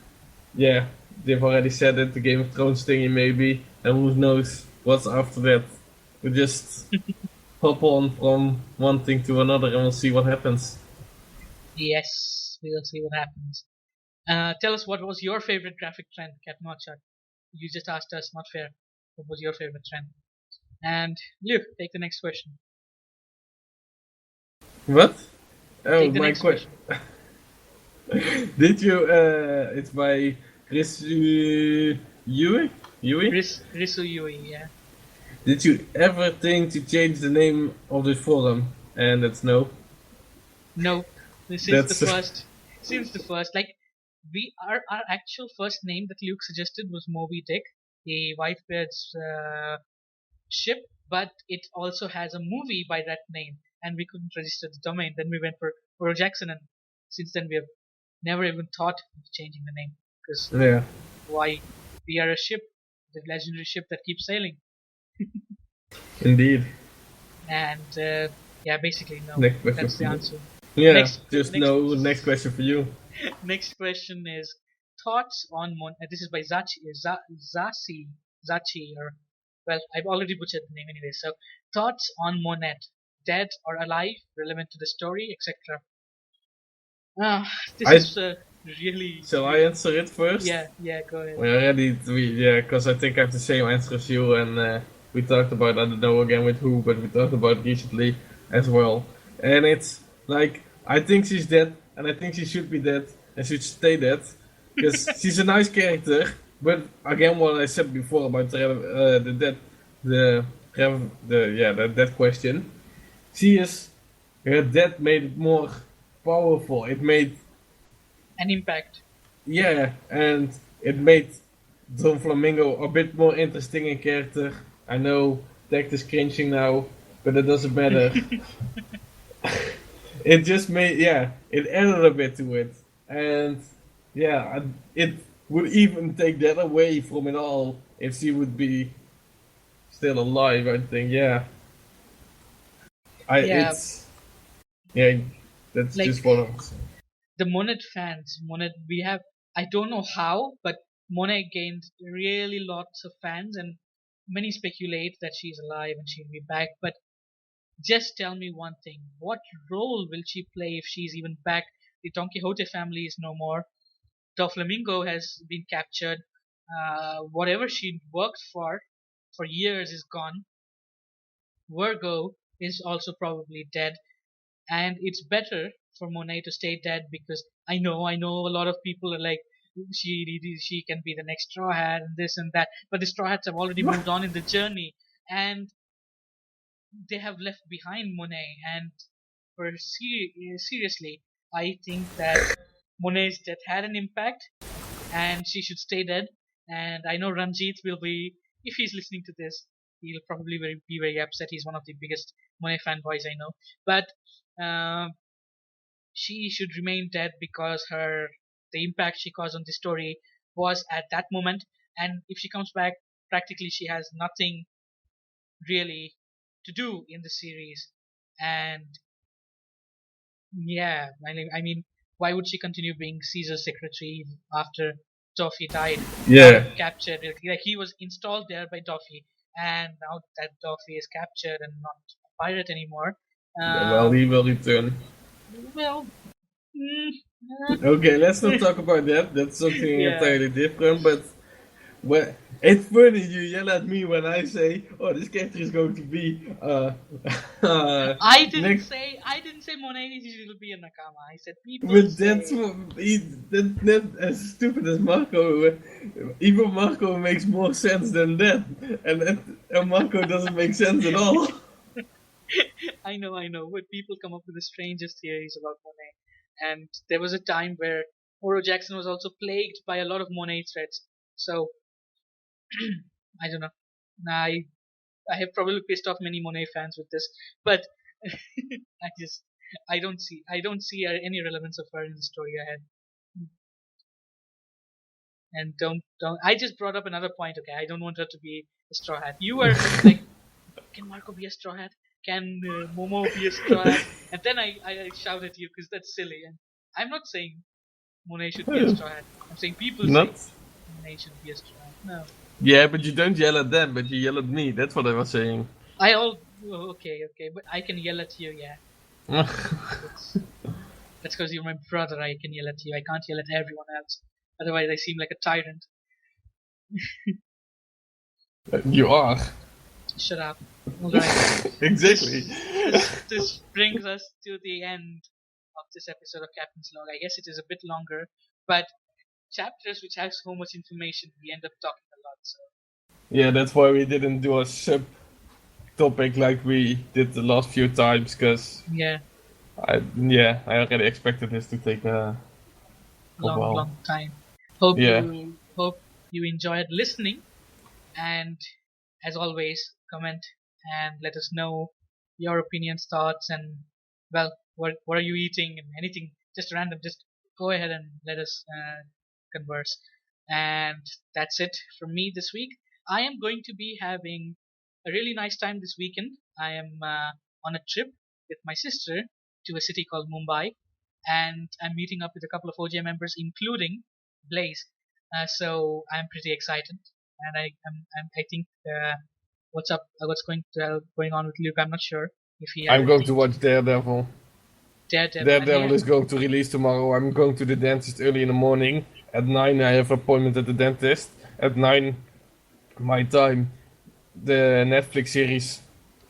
yeah, they've already said it, the Game of Thrones thingy maybe, and who knows what's after that. We just hop on from one thing to another and we'll see what happens. Yes, we will see what happens. Tell us what was your favorite graphic trend, Captain Hotshot. You just asked us, not fair. What was your favorite trend? And Luke, take the next question. What? Oh, Take the my next question. question. Did you, it's by Chris Yui? Yui? Risu Yui, yeah. Did you ever think to change the name of the forum? And that's no. No, That's, since the first, like our actual first name that Luke suggested was Moby Dick, the Whitebeard's ship, but it also has a movie by that name, and we couldn't register the domain. Then we went for Oro Jackson, and since then we have never even thought of changing the name because yeah, why? We are a ship, the legendary ship that keeps sailing, indeed. and yeah, basically no. Next question That's for the you. answer. Yeah, Next, just next, no. Next question for you. next question is thoughts on this is by Zachi, or well, I've already butchered the name anyway. So thoughts on Monet, dead or alive, relevant to the story, etc. Ah, this I is really, Shall I really. answer it first? Yeah, yeah. Go ahead. We're ready. Yeah, because I think I have the same answer as you, and we talked about, I don't know again with who, but we talked about recently as well. And it's like, I think she's dead, and I think she should be dead, and should stay dead, because she's a nice character. But again, what I said before about the death, the death question, she is, her death made it more powerful. It made, An impact. yeah, and it made Don Flamingo a bit more interesting in character. I know Tech is cringing now, but it doesn't matter. It just made, yeah, it added a bit to it, and yeah, it would even take that away from it all if she would be still alive. I think, yeah, Yeah, yeah, that's like just what I'm saying. the Monet fans. Monet, we have. I don't know how, but Monet gained really lots of fans, and many speculate that she's alive and she'll be back. But just tell me one thing: what role will she play if she's even back? The Don Quixote family is no more. Doflamingo has been captured. Whatever she worked for years is gone. Virgo is also probably dead, and it's better for Monet to stay dead because I know a lot of people are like she can be the next Straw Hat and this and that, but the Straw Hats have already moved on in the journey, and they have left behind Monet. And seriously, I think that Monet's death had an impact, and she should stay dead. And I know Ranjit will be, if he's listening to this, he'll probably be very upset. He's one of the biggest Monet fanboys I know. But um, she should remain dead because the impact she caused on the story was at that moment. And if she comes back, practically she has nothing really to do in the series. And yeah, I mean, why would she continue being Caesar's secretary after Toffee died, got Yeah, captured? Like he was installed there by Toffee, and now that Toffee is captured and not a pirate anymore, well, um, he will return. well, mm, Okay, let's not talk about that. That's something yeah. entirely different. But well, it's funny you yell at me when I say, "Oh, this character is going to be next." I didn't say Monet will be a Nakama. I said people But that's say. what that as stupid as Marco. Even Marco makes more sense than that, and Marco doesn't make sense at all. I know, but people come up with the strangest theories about Monet. And there was a time where Oro Jackson was also plagued by a lot of Monet threats. So I don't know. I I have probably pissed off many Monet fans with this, but I just I don't see any relevance of her in the story ahead. And don't I just brought up another point. Okay, I don't want her to be a straw hat. You were like, can Marco be a straw hat? Can Momo be a straw hat? And then I shout at you because that's silly. And I'm not saying Monet should be a straw hat. I'm saying people Not. say Monet should be a straw hat. No, Yeah, but you don't yell at them, but you yell at me. That's what I was saying. I all okay, but I can yell at you. Yeah, that's that's because you're my brother. I can yell at you. I can't yell at everyone else. Otherwise, I seem like a tyrant. You are. Shut up. All right. Exactly. This this brings us to the end of this episode of Captain's Log. I guess it is a bit longer, but chapters which have so much information, we end up talking a lot. So Yeah, that's why we didn't do a sub topic like we did the last few times, because yeah, I already expected this to take a while. long time. Hope Yeah. you enjoyed listening, and as always, comment and let us know your opinions, thoughts, and well, what are you eating and anything just random. Just go ahead and let us converse. And that's it from me this week. I am going to be having a really nice time this weekend. I am on a trip with my sister to a city called Mumbai, and I'm meeting up with a couple of OJ members, including Blaze. So I'm pretty excited, and I think what's up, what's going on with Luke. I'm not sure if he has I'm going anything to to. watch Daredevil. And Daredevil is going to release tomorrow. I'm going to the dentist early in the morning. At 9 I have an appointment at the dentist. At 9 my time, the Netflix series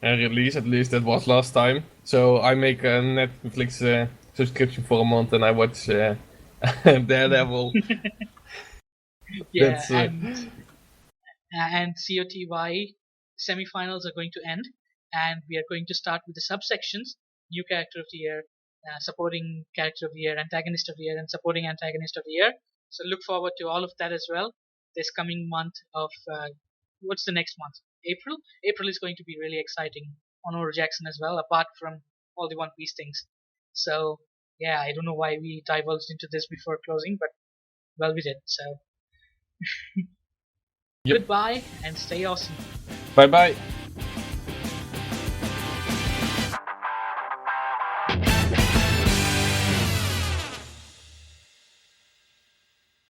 release, at least that was last time. So I make a Netflix subscription for a month and I watch Daredevil. yeah, That's and COTY semifinals are going to end, and we are going to start with the subsections: new character of the year, supporting character of the year, antagonist of the year, and supporting antagonist of the year. So look forward to all of that as well. This coming month of what's the next month? April. April is going to be really exciting on Oro Jackson as well, apart from all the One Piece things. So yeah, I don't know why we divulged into this before closing, but well, we did. So yep. goodbye and stay awesome. Bye bye.